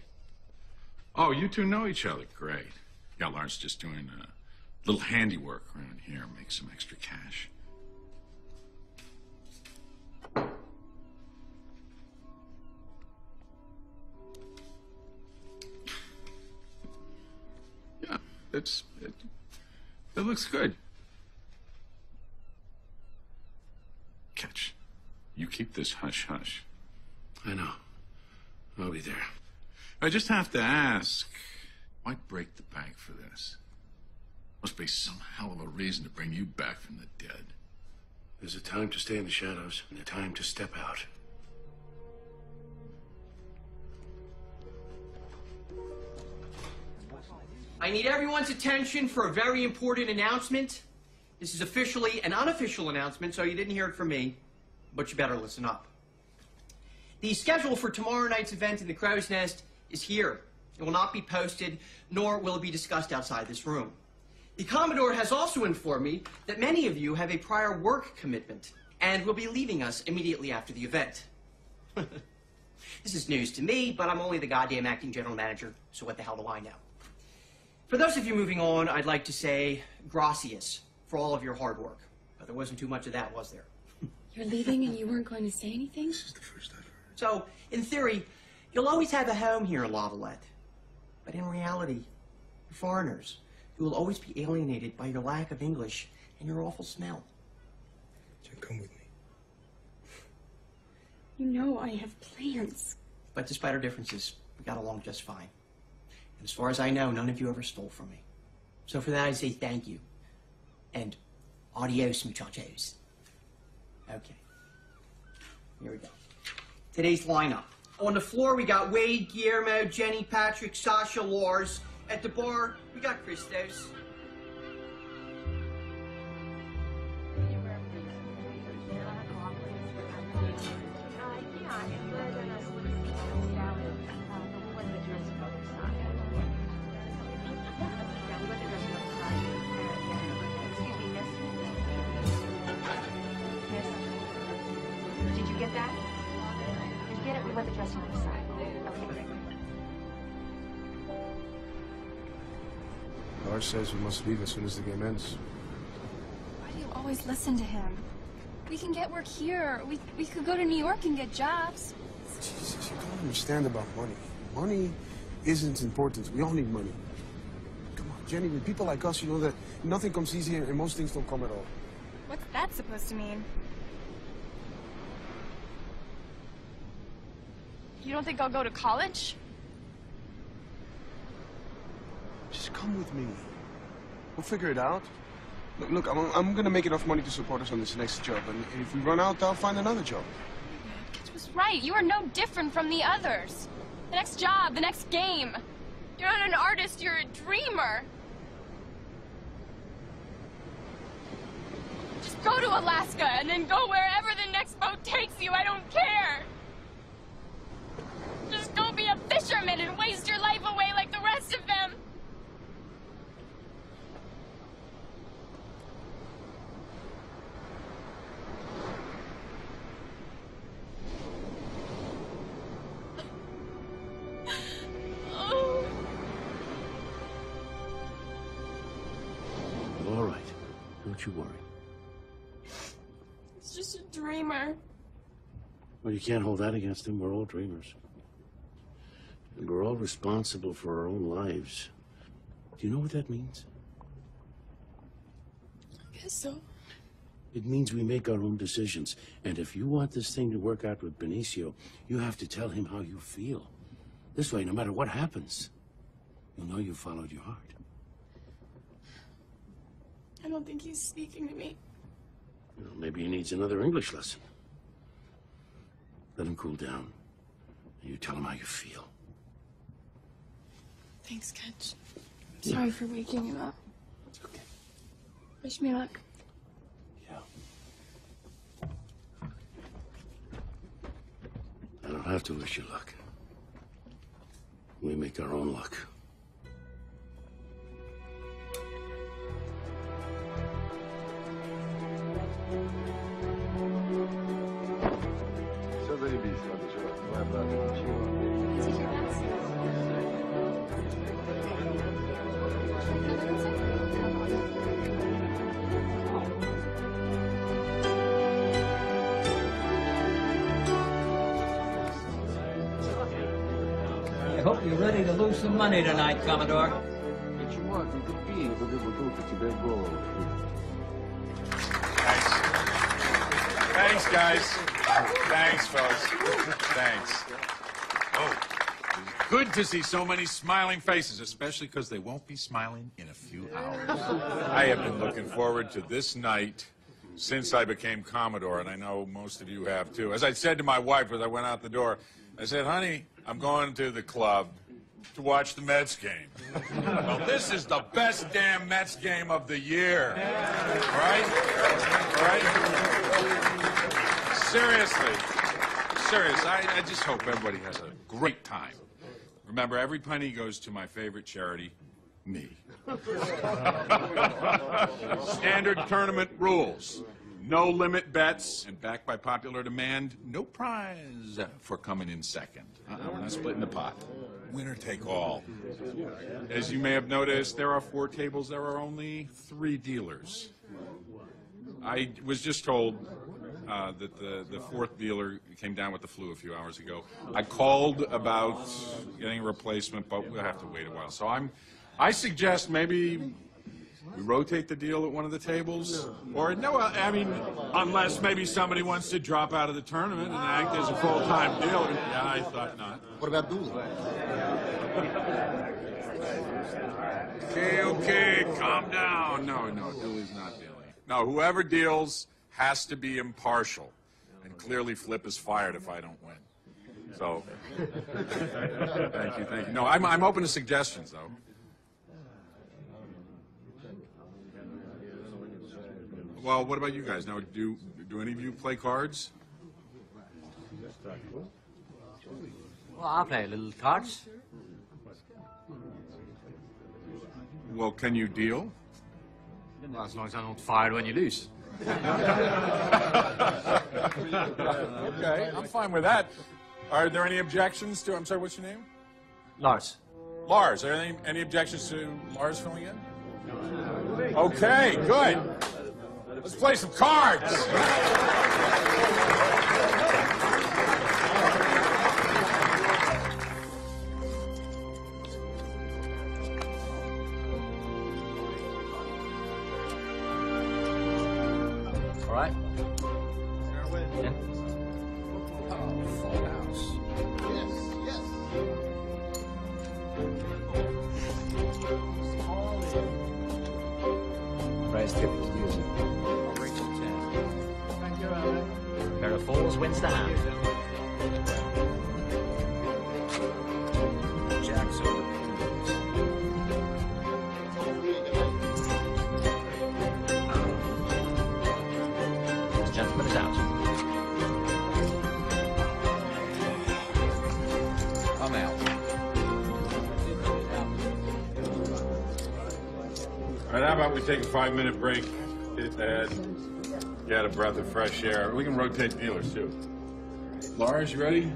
Speaker 17: Oh, you two know each other. Great. Yeah, Lawrence just doing a little handiwork around here, make some extra cash. Yeah, it looks good. Catch. You keep this hush-hush.
Speaker 7: I know. I'll be there.
Speaker 17: I just have to ask, why break the bank for this? Must be some hell of a reason to bring you back from the dead.
Speaker 7: There's a time to stay in the shadows and a time to step out.
Speaker 6: I need everyone's attention for a very important announcement. This is officially an unofficial announcement, so you didn't hear it from me, but you better listen up. The schedule for tomorrow night's event in the Crow's Nest is here. It will not be posted, nor will it be discussed outside this room. The Commodore has also informed me that many of you have a prior work commitment and will be leaving us immediately after the event. This is news to me, but I'm only the goddamn acting general manager, so what the hell do I know? For those of you moving on, I'd like to say gracias for all of your hard work. But there wasn't too much of that, was there?
Speaker 5: You're leaving and you weren't going to say anything?
Speaker 11: This is the first I've heard.
Speaker 6: So, in theory, you'll always have a home here in Lavalette. But in reality, you're foreigners who will always be alienated by your lack of English and your awful smell.
Speaker 11: Jen, come with me.
Speaker 5: You know I have plans.
Speaker 6: But despite our differences, we got along just fine. And as far as I know, none of you ever stole from me. So for that, I say thank you. And adios, muchachos. Okay. Here we go. Today's lineup. On the floor, we got Wade, Guillermo, Jenny, Patrick, Sasha, Lars. At the bar, we got Christos.
Speaker 10: Did you get that? Did you get it? We went the dressing room side. Okay.
Speaker 11: Lars says we must leave as soon as the game ends.
Speaker 5: Why do you always listen to him? We can get work here. We could go to New York and get jobs.
Speaker 11: Jesus, you don't understand about money. Money isn't important. We all need money. Come on, Jenny, with people like us, you know that nothing comes easy and most things don't come at all.
Speaker 5: What's that supposed to mean? You don't think I'll go to college?
Speaker 11: Just come with me. We'll figure it out. Look, I'm gonna make enough money to support us on this next job, and if we run out, I'll find another job.
Speaker 5: It was right. You are no different from the others. The next job, the next game. You're not an artist, you're a dreamer. Just go to Alaska and then go wherever the next boat takes you. I don't care. Just go be a fisherman and waste your life away like the rest of them.
Speaker 7: All right. Don't you worry.
Speaker 5: He's just a dreamer.
Speaker 7: Well, you can't hold that against him. We're all dreamers. And we're all responsible for our own lives. Do you know what that means?
Speaker 5: I guess so.
Speaker 7: It means we make our own decisions. And if you want this thing to work out with Benicio, you have to tell him how you feel. This way, no matter what happens, you'll know you followed your heart.
Speaker 5: I don't think he's speaking to me.
Speaker 7: Well, maybe he needs another English lesson. Let him cool down. And you tell him how you feel.
Speaker 5: Thanks, Ketch. Sorry for waking you up.
Speaker 7: It's okay.
Speaker 5: Wish me luck.
Speaker 7: have to wish you luck. We make our own luck.
Speaker 11: Все заебись, ладно, чувак. Давай обратно, ничего.
Speaker 9: I hope you're ready to lose some money tonight, Commodore.
Speaker 11: Чувак, не тупи, две бутылки тебе в голову.
Speaker 17: Thanks, guys. Thanks, fellas. Thanks. Oh, it's good to see so many smiling faces, especially because they won't be smiling in a few hours. I have been looking forward to this night since I became Commodore, and I know most of you have too. As I said to my wife as I went out the door, I said, honey, I'm going to the club to watch the Mets game. Well, this is the best damn Mets game of the year. Right? Right? Seriously. Serious. I just hope everybody has a great time. Remember, every penny goes to my favorite charity, me. Standard tournament rules. No limit bets, and backed by popular demand, no prize for coming in second. We're not splitting the pot. Winner take all. As you may have noticed, there are 4 tables. There are only 3 dealers. I was just told that the 4th dealer came down with the flu a few hours ago. I called about getting a replacement, but we'll have to wait a while. So I suggest maybe we rotate the deal at one of the tables, or no, I mean, unless maybe somebody wants to drop out of the tournament and act as a full-time dealer. Yeah, I thought not.
Speaker 15: What about dueling?
Speaker 17: Okay, calm down. No, Dooley's not dealing. No, whoever deals has to be impartial, and clearly Flip is fired if I don't win. So, thank you. No, I'm open to suggestions, though. Well, what about you guys? Now, do any of you play cards?
Speaker 14: Well, I'll play a little cards.
Speaker 17: Well, can you deal?
Speaker 14: Well, as long as I'm not fired when you lose.
Speaker 17: Okay, I'm fine with that. Are there any objections to, I'm sorry, what's your name?
Speaker 14: Lars.
Speaker 17: Lars, are there any objections to Lars filling in? Okay, good. Let's play some cards.
Speaker 14: All right. Yeah.
Speaker 15: Full house. Yes.
Speaker 14: Price tip is music. Pair of fours wins the hand.
Speaker 15: Jacks over.
Speaker 14: This gentleman is out.
Speaker 15: I'm out.
Speaker 17: All right, how about we take a 5-minute break, hit the head, get a breath of fresh air. We can rotate dealers, too. Lars, you ready?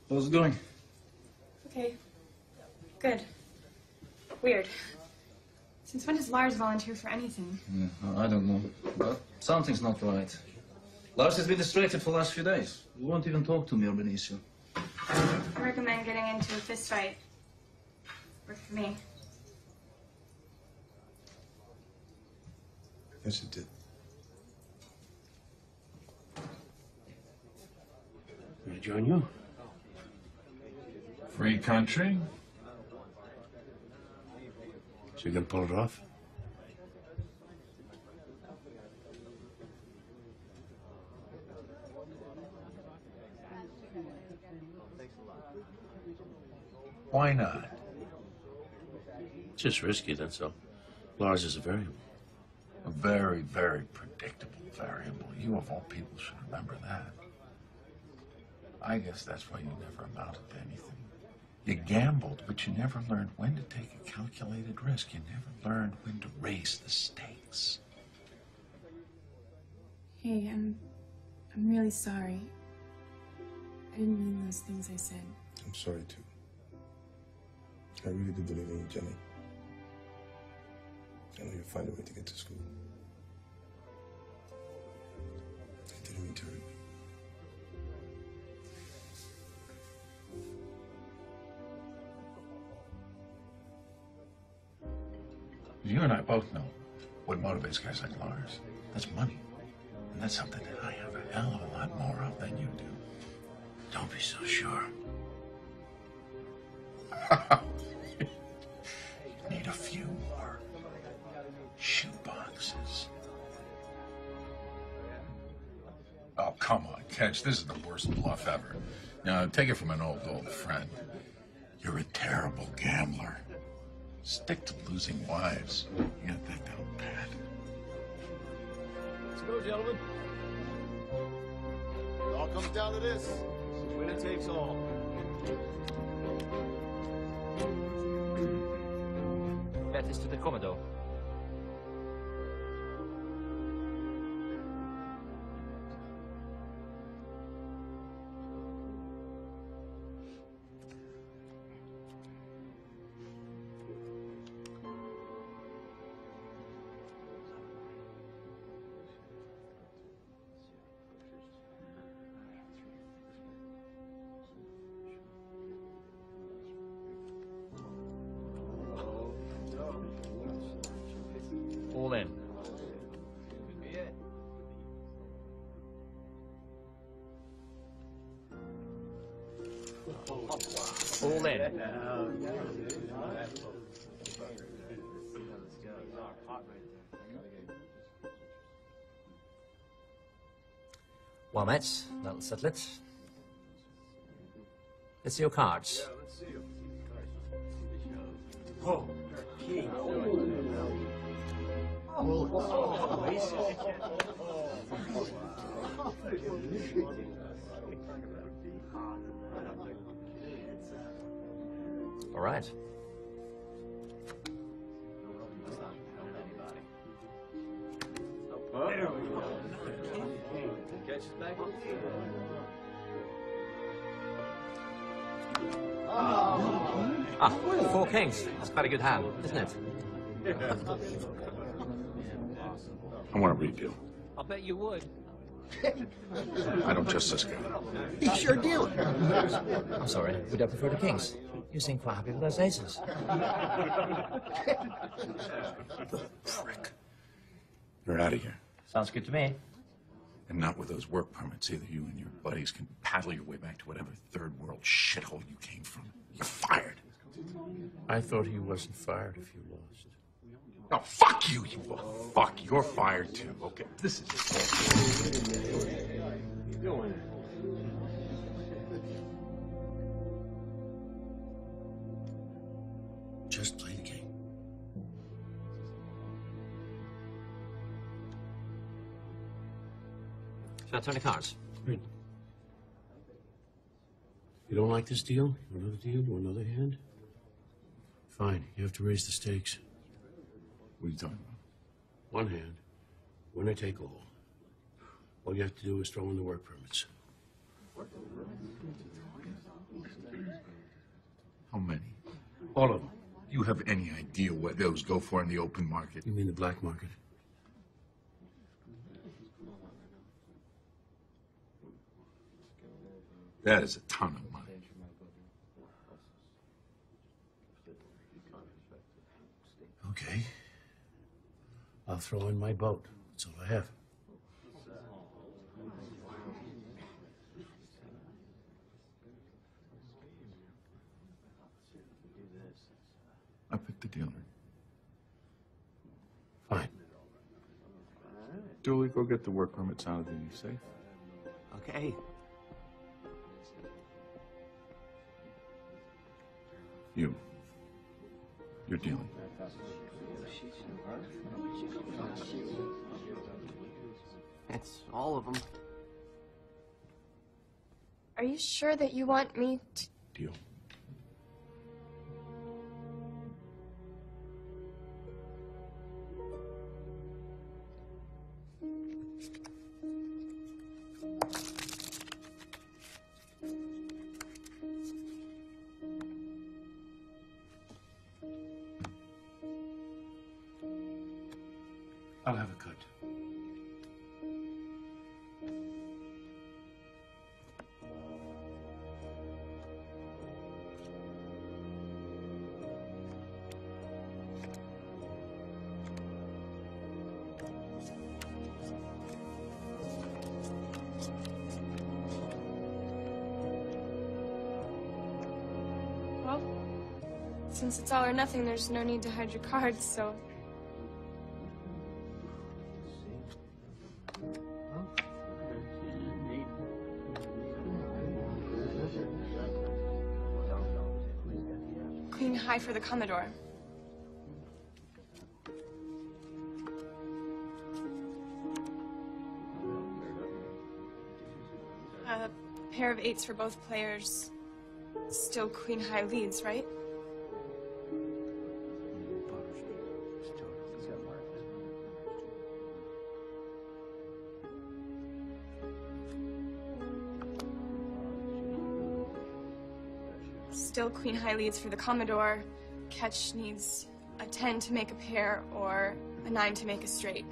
Speaker 15: How's it going?
Speaker 5: Okay. Good. Weird. Since when does Lars volunteer for anything?
Speaker 15: I don't know, but something's not right. Lars has been distracted for the last few days. He won't even talk to me or Benicio.
Speaker 5: I recommend getting into a fist fight. Worked for me.
Speaker 11: Yes, it did.
Speaker 7: Can I join you?
Speaker 17: Free country?
Speaker 7: So you gonna pull it off?
Speaker 17: Why not?
Speaker 7: It's just risky, that's all. Lars is a variable.
Speaker 17: A very, very predictable variable. You, of all people, should remember that. I guess that's why you never amounted to anything. You gambled, but you never learned when to take a calculated risk. You never learned when to raise the stakes.
Speaker 1: Hey, I'm really sorry. I didn't mean those things I said.
Speaker 11: I'm sorry, too. I really do believe in you, Jenny. I know you'll find a way to get to school. I didn't mean to hurt you.
Speaker 17: You and I both know what motivates guys like Lars. That's money. And that's something that I have a hell of a lot more of than you do.
Speaker 7: Don't be so sure.
Speaker 17: You need a few more shoe boxes. Oh, come on, Ketch. This is the worst bluff ever. Now, take it from an old friend. You're a terrible gambler. Stick to losing wives. You got that down pat.
Speaker 9: Let's go, gentlemen.
Speaker 18: It all comes down to this.
Speaker 9: Winner takes all. Bet is to the Commodore. All in. All in. Well, mates, that'll settle it. Let's see your cards.
Speaker 6: Oh, king.
Speaker 9: All right.
Speaker 6: There we go. Catch us back.
Speaker 9: Ah, 4 kings. That's quite a good hand, isn't it?
Speaker 17: I want to redo.
Speaker 9: I'll bet you would.
Speaker 17: I don't trust this guy.
Speaker 6: He's your dealer.
Speaker 9: I'm sorry, we don't prefer the kings. You seem quite happy with those aces.
Speaker 17: Frick. You're out of here.
Speaker 9: Sounds good to me.
Speaker 17: And not with those work permits. Either you and your buddies can paddle your way back to whatever third world shithole you came from. You're fired.
Speaker 7: I thought he wasn't fired if you lost.
Speaker 17: No, fuck you, you fuck. You're fired too. Okay, this is.
Speaker 6: Doing it.
Speaker 7: Just play the game.
Speaker 9: Shall I turn the cards?
Speaker 7: Great. You don't like this deal? You want another deal? You want another hand? Fine. You have to raise the stakes.
Speaker 17: What are you talking about?
Speaker 7: One hand. Winner take all. All you have to do is throw in the work permits.
Speaker 17: How many?
Speaker 7: All of them.
Speaker 17: You have any idea what those go for in the open market?
Speaker 7: You mean the black market?
Speaker 17: That is a ton of money.
Speaker 7: Okay. I'll throw in my boat. That's all I have.
Speaker 17: I picked the dealer.
Speaker 7: Fine.
Speaker 17: Dooley, go get the work permits out of the safe.
Speaker 6: Okay.
Speaker 17: You're dealing.
Speaker 6: That's all of them.
Speaker 1: Are you sure that you want me to...
Speaker 7: Deal. I'll have a cut.
Speaker 1: Well, since it's all or nothing, there's no need to hide your cards, so... Queen high for the Commodore. A pair of eights for both players. Still queen high leads, right? Still queen high leads for the Commodore. Catch needs a 10 to make a pair or a 9 to make a straight.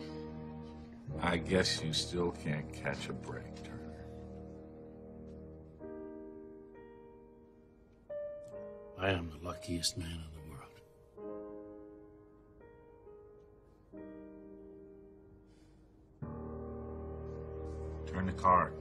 Speaker 17: I guess you still can't catch a break, Turner.
Speaker 7: I am the luckiest man in the world.
Speaker 17: Turn the card.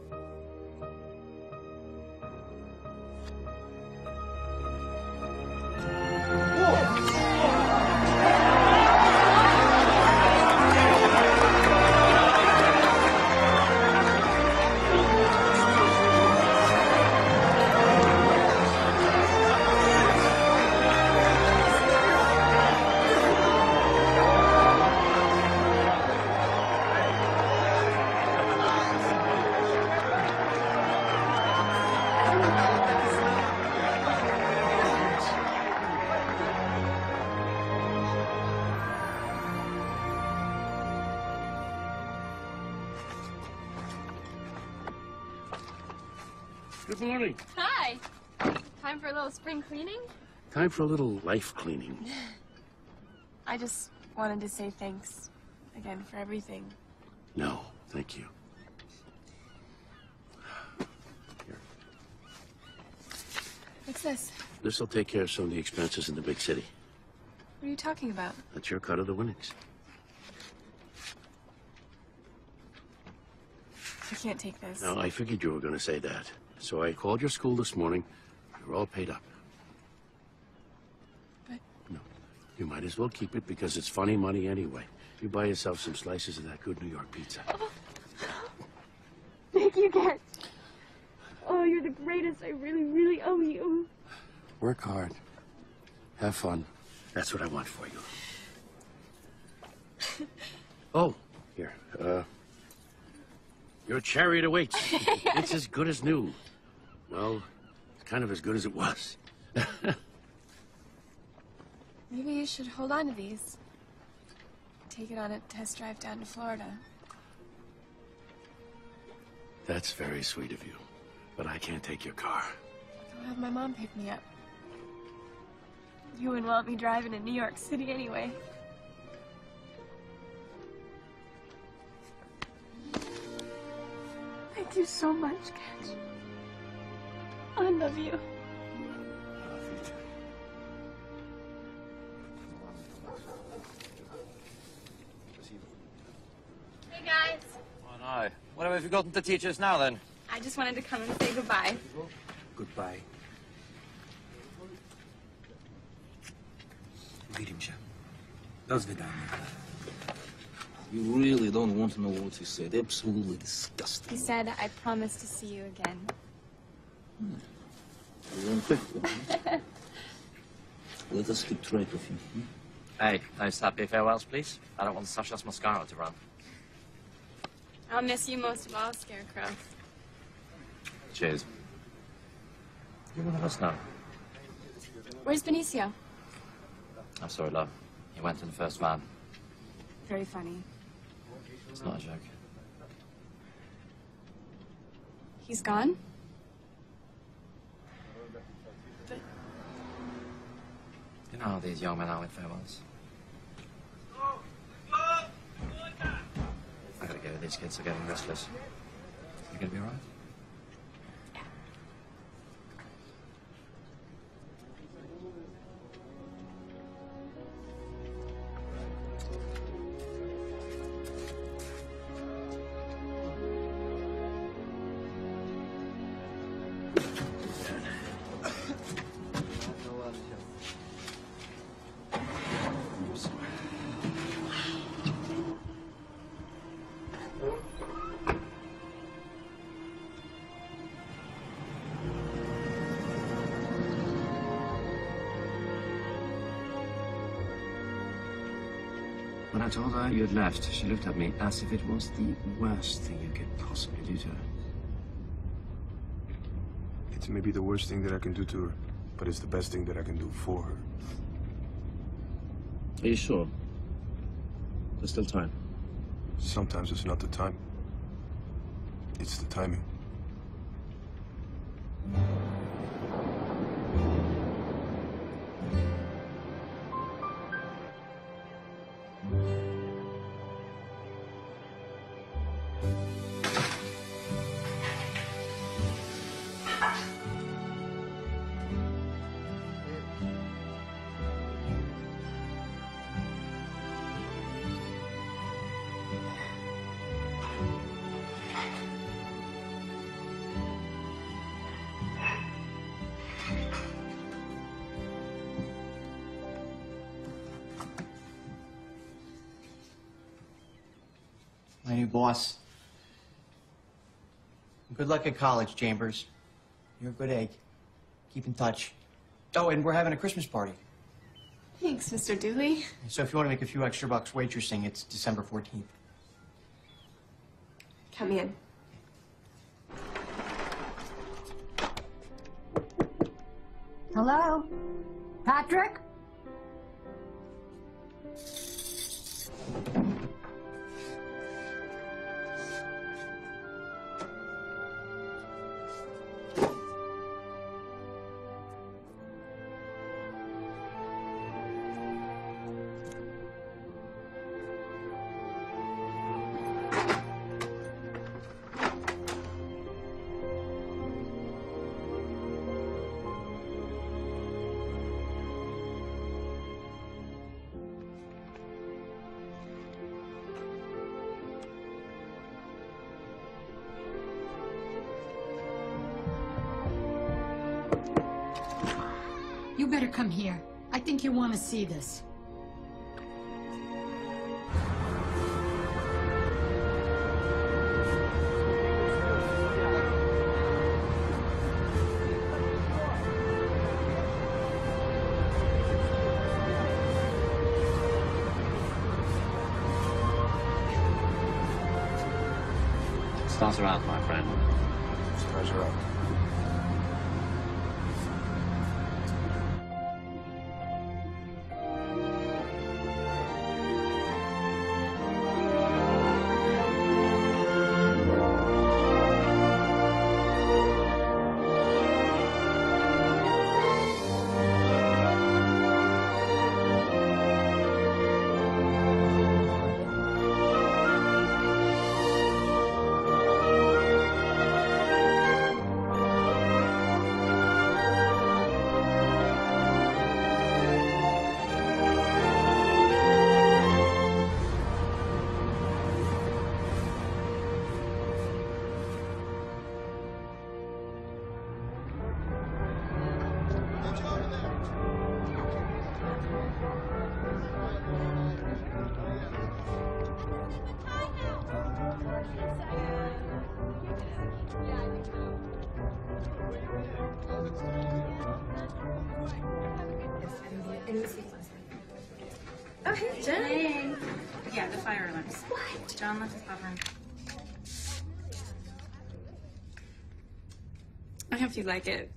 Speaker 7: Good morning.
Speaker 1: Hi! Time for a little spring cleaning?
Speaker 7: Time for a little life cleaning.
Speaker 1: I just wanted to say thanks again for everything.
Speaker 7: No, thank you. Here.
Speaker 1: What's this?
Speaker 7: This'll take care of some of the expenses in the big city.
Speaker 1: What are you talking about?
Speaker 7: That's your cut of the winnings.
Speaker 1: I can't take this.
Speaker 7: Now, I figured you were going to say that. So I called your school this morning. You're all paid up.
Speaker 1: But...
Speaker 7: No. You might as well keep it because it's funny money anyway. You buy yourself some slices of that good New York pizza.
Speaker 1: Oh. Thank you, Ken. Oh, you're the greatest. I really, really owe you.
Speaker 7: Work hard. Have fun. That's what I want for you. Oh, here. Your chariot awaits. It's as good as new. Well, kind of as good as it was.
Speaker 1: Maybe you should hold on to these. Take it on a test drive down to Florida.
Speaker 7: That's very sweet of you. But I can't take your car.
Speaker 1: I'll have my mom pick me up. You wouldn't want me driving in New York City anyway. Thank you so much, Kat. I love you. Hey, guys.
Speaker 9: Oh, no. What have you forgotten to teach us now, then?
Speaker 1: I just wanted to come and say goodbye.
Speaker 18: Goodbye. Увидимся. До свидания.
Speaker 15: You really don't want to know what he said. Absolutely disgusting.
Speaker 1: He said, I promise to see you again.
Speaker 15: Let us keep track of him.
Speaker 14: Hey, no happy farewells, please. I don't want Sasha's mascara to run.
Speaker 5: I'll miss you most of all, Scarecrow.
Speaker 14: Cheers. You one of us now?
Speaker 5: Where's Benicio?
Speaker 14: I'm sorry, love. He went in the first van.
Speaker 5: Very funny.
Speaker 14: It's not a joke.
Speaker 5: He's gone? But...
Speaker 14: You know how these young men are with farewells. I gotta go. These kids are getting restless. You gonna be all right? When I told her you had left, she looked at me as if it was the worst thing you could possibly do to her.
Speaker 11: It's maybe the worst thing that I can do to her, but it's the best thing that I can do for her.
Speaker 14: Are you sure? There's still time.
Speaker 11: Sometimes it's not the time. It's the timing.
Speaker 6: My new boss. Good luck at college, Chambers. You're a good egg. Keep in touch. Oh, and we're having a Christmas party.
Speaker 5: Thanks, Mr. Dooley.
Speaker 6: So if you want to make a few extra bucks waitressing, it's December 14th.
Speaker 5: Come in.
Speaker 8: Hello? Patrick? You better come here. I think you want to see this.
Speaker 14: Stars are out, my friend.
Speaker 11: Stars are out.
Speaker 19: Jenny. Yeah, the fire alarms. What? John left his oven.
Speaker 5: I hope you like it.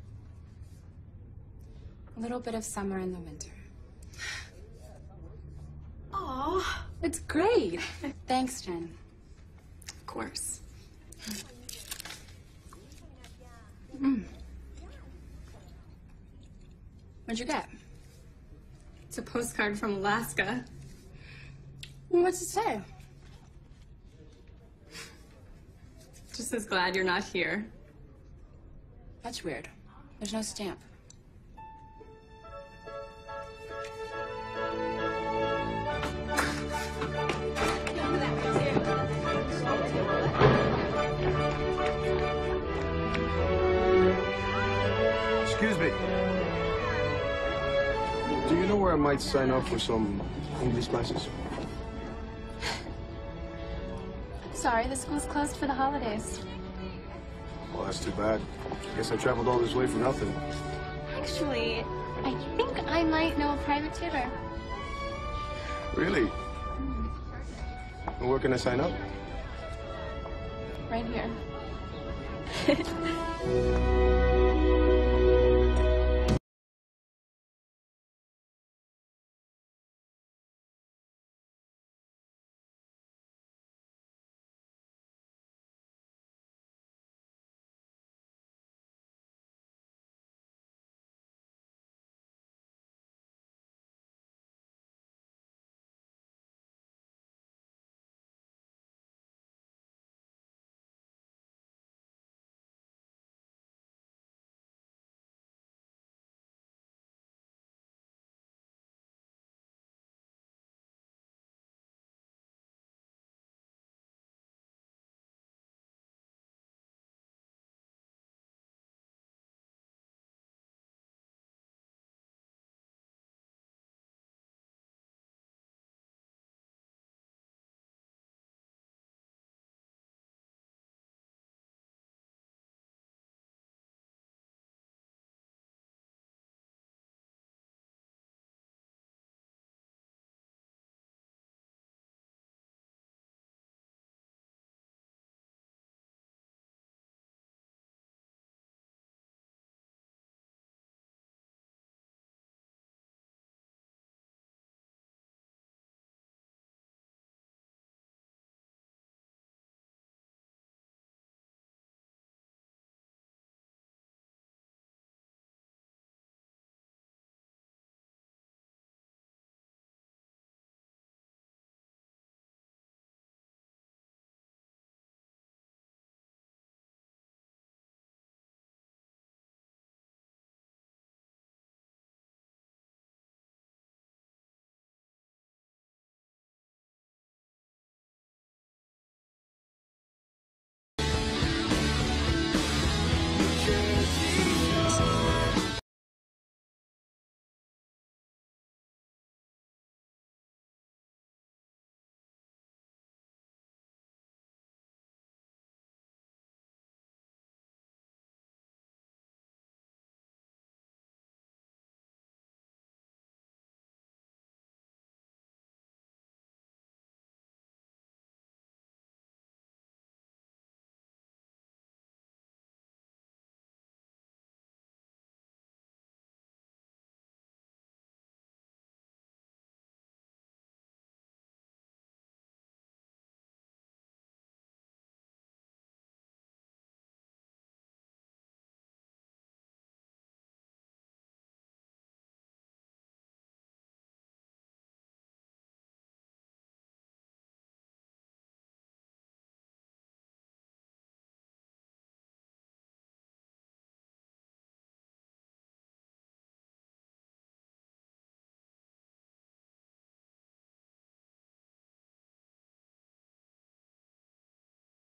Speaker 5: A little bit of summer in the winter.
Speaker 19: Aw.
Speaker 5: It's great. Thanks, Jen. Of course. What'd you get? It's a postcard from Alaska. What's it say? Just as glad you're not here. That's weird. There's no stamp.
Speaker 11: Excuse me. Do you know where I might sign up for some English classes?
Speaker 5: Sorry, the school's closed for the holidays.
Speaker 11: Well, that's too bad. Guess I traveled all this way for nothing.
Speaker 5: Actually, I think I might know a private tutor.
Speaker 11: Really? And where can I sign up?
Speaker 5: Right here.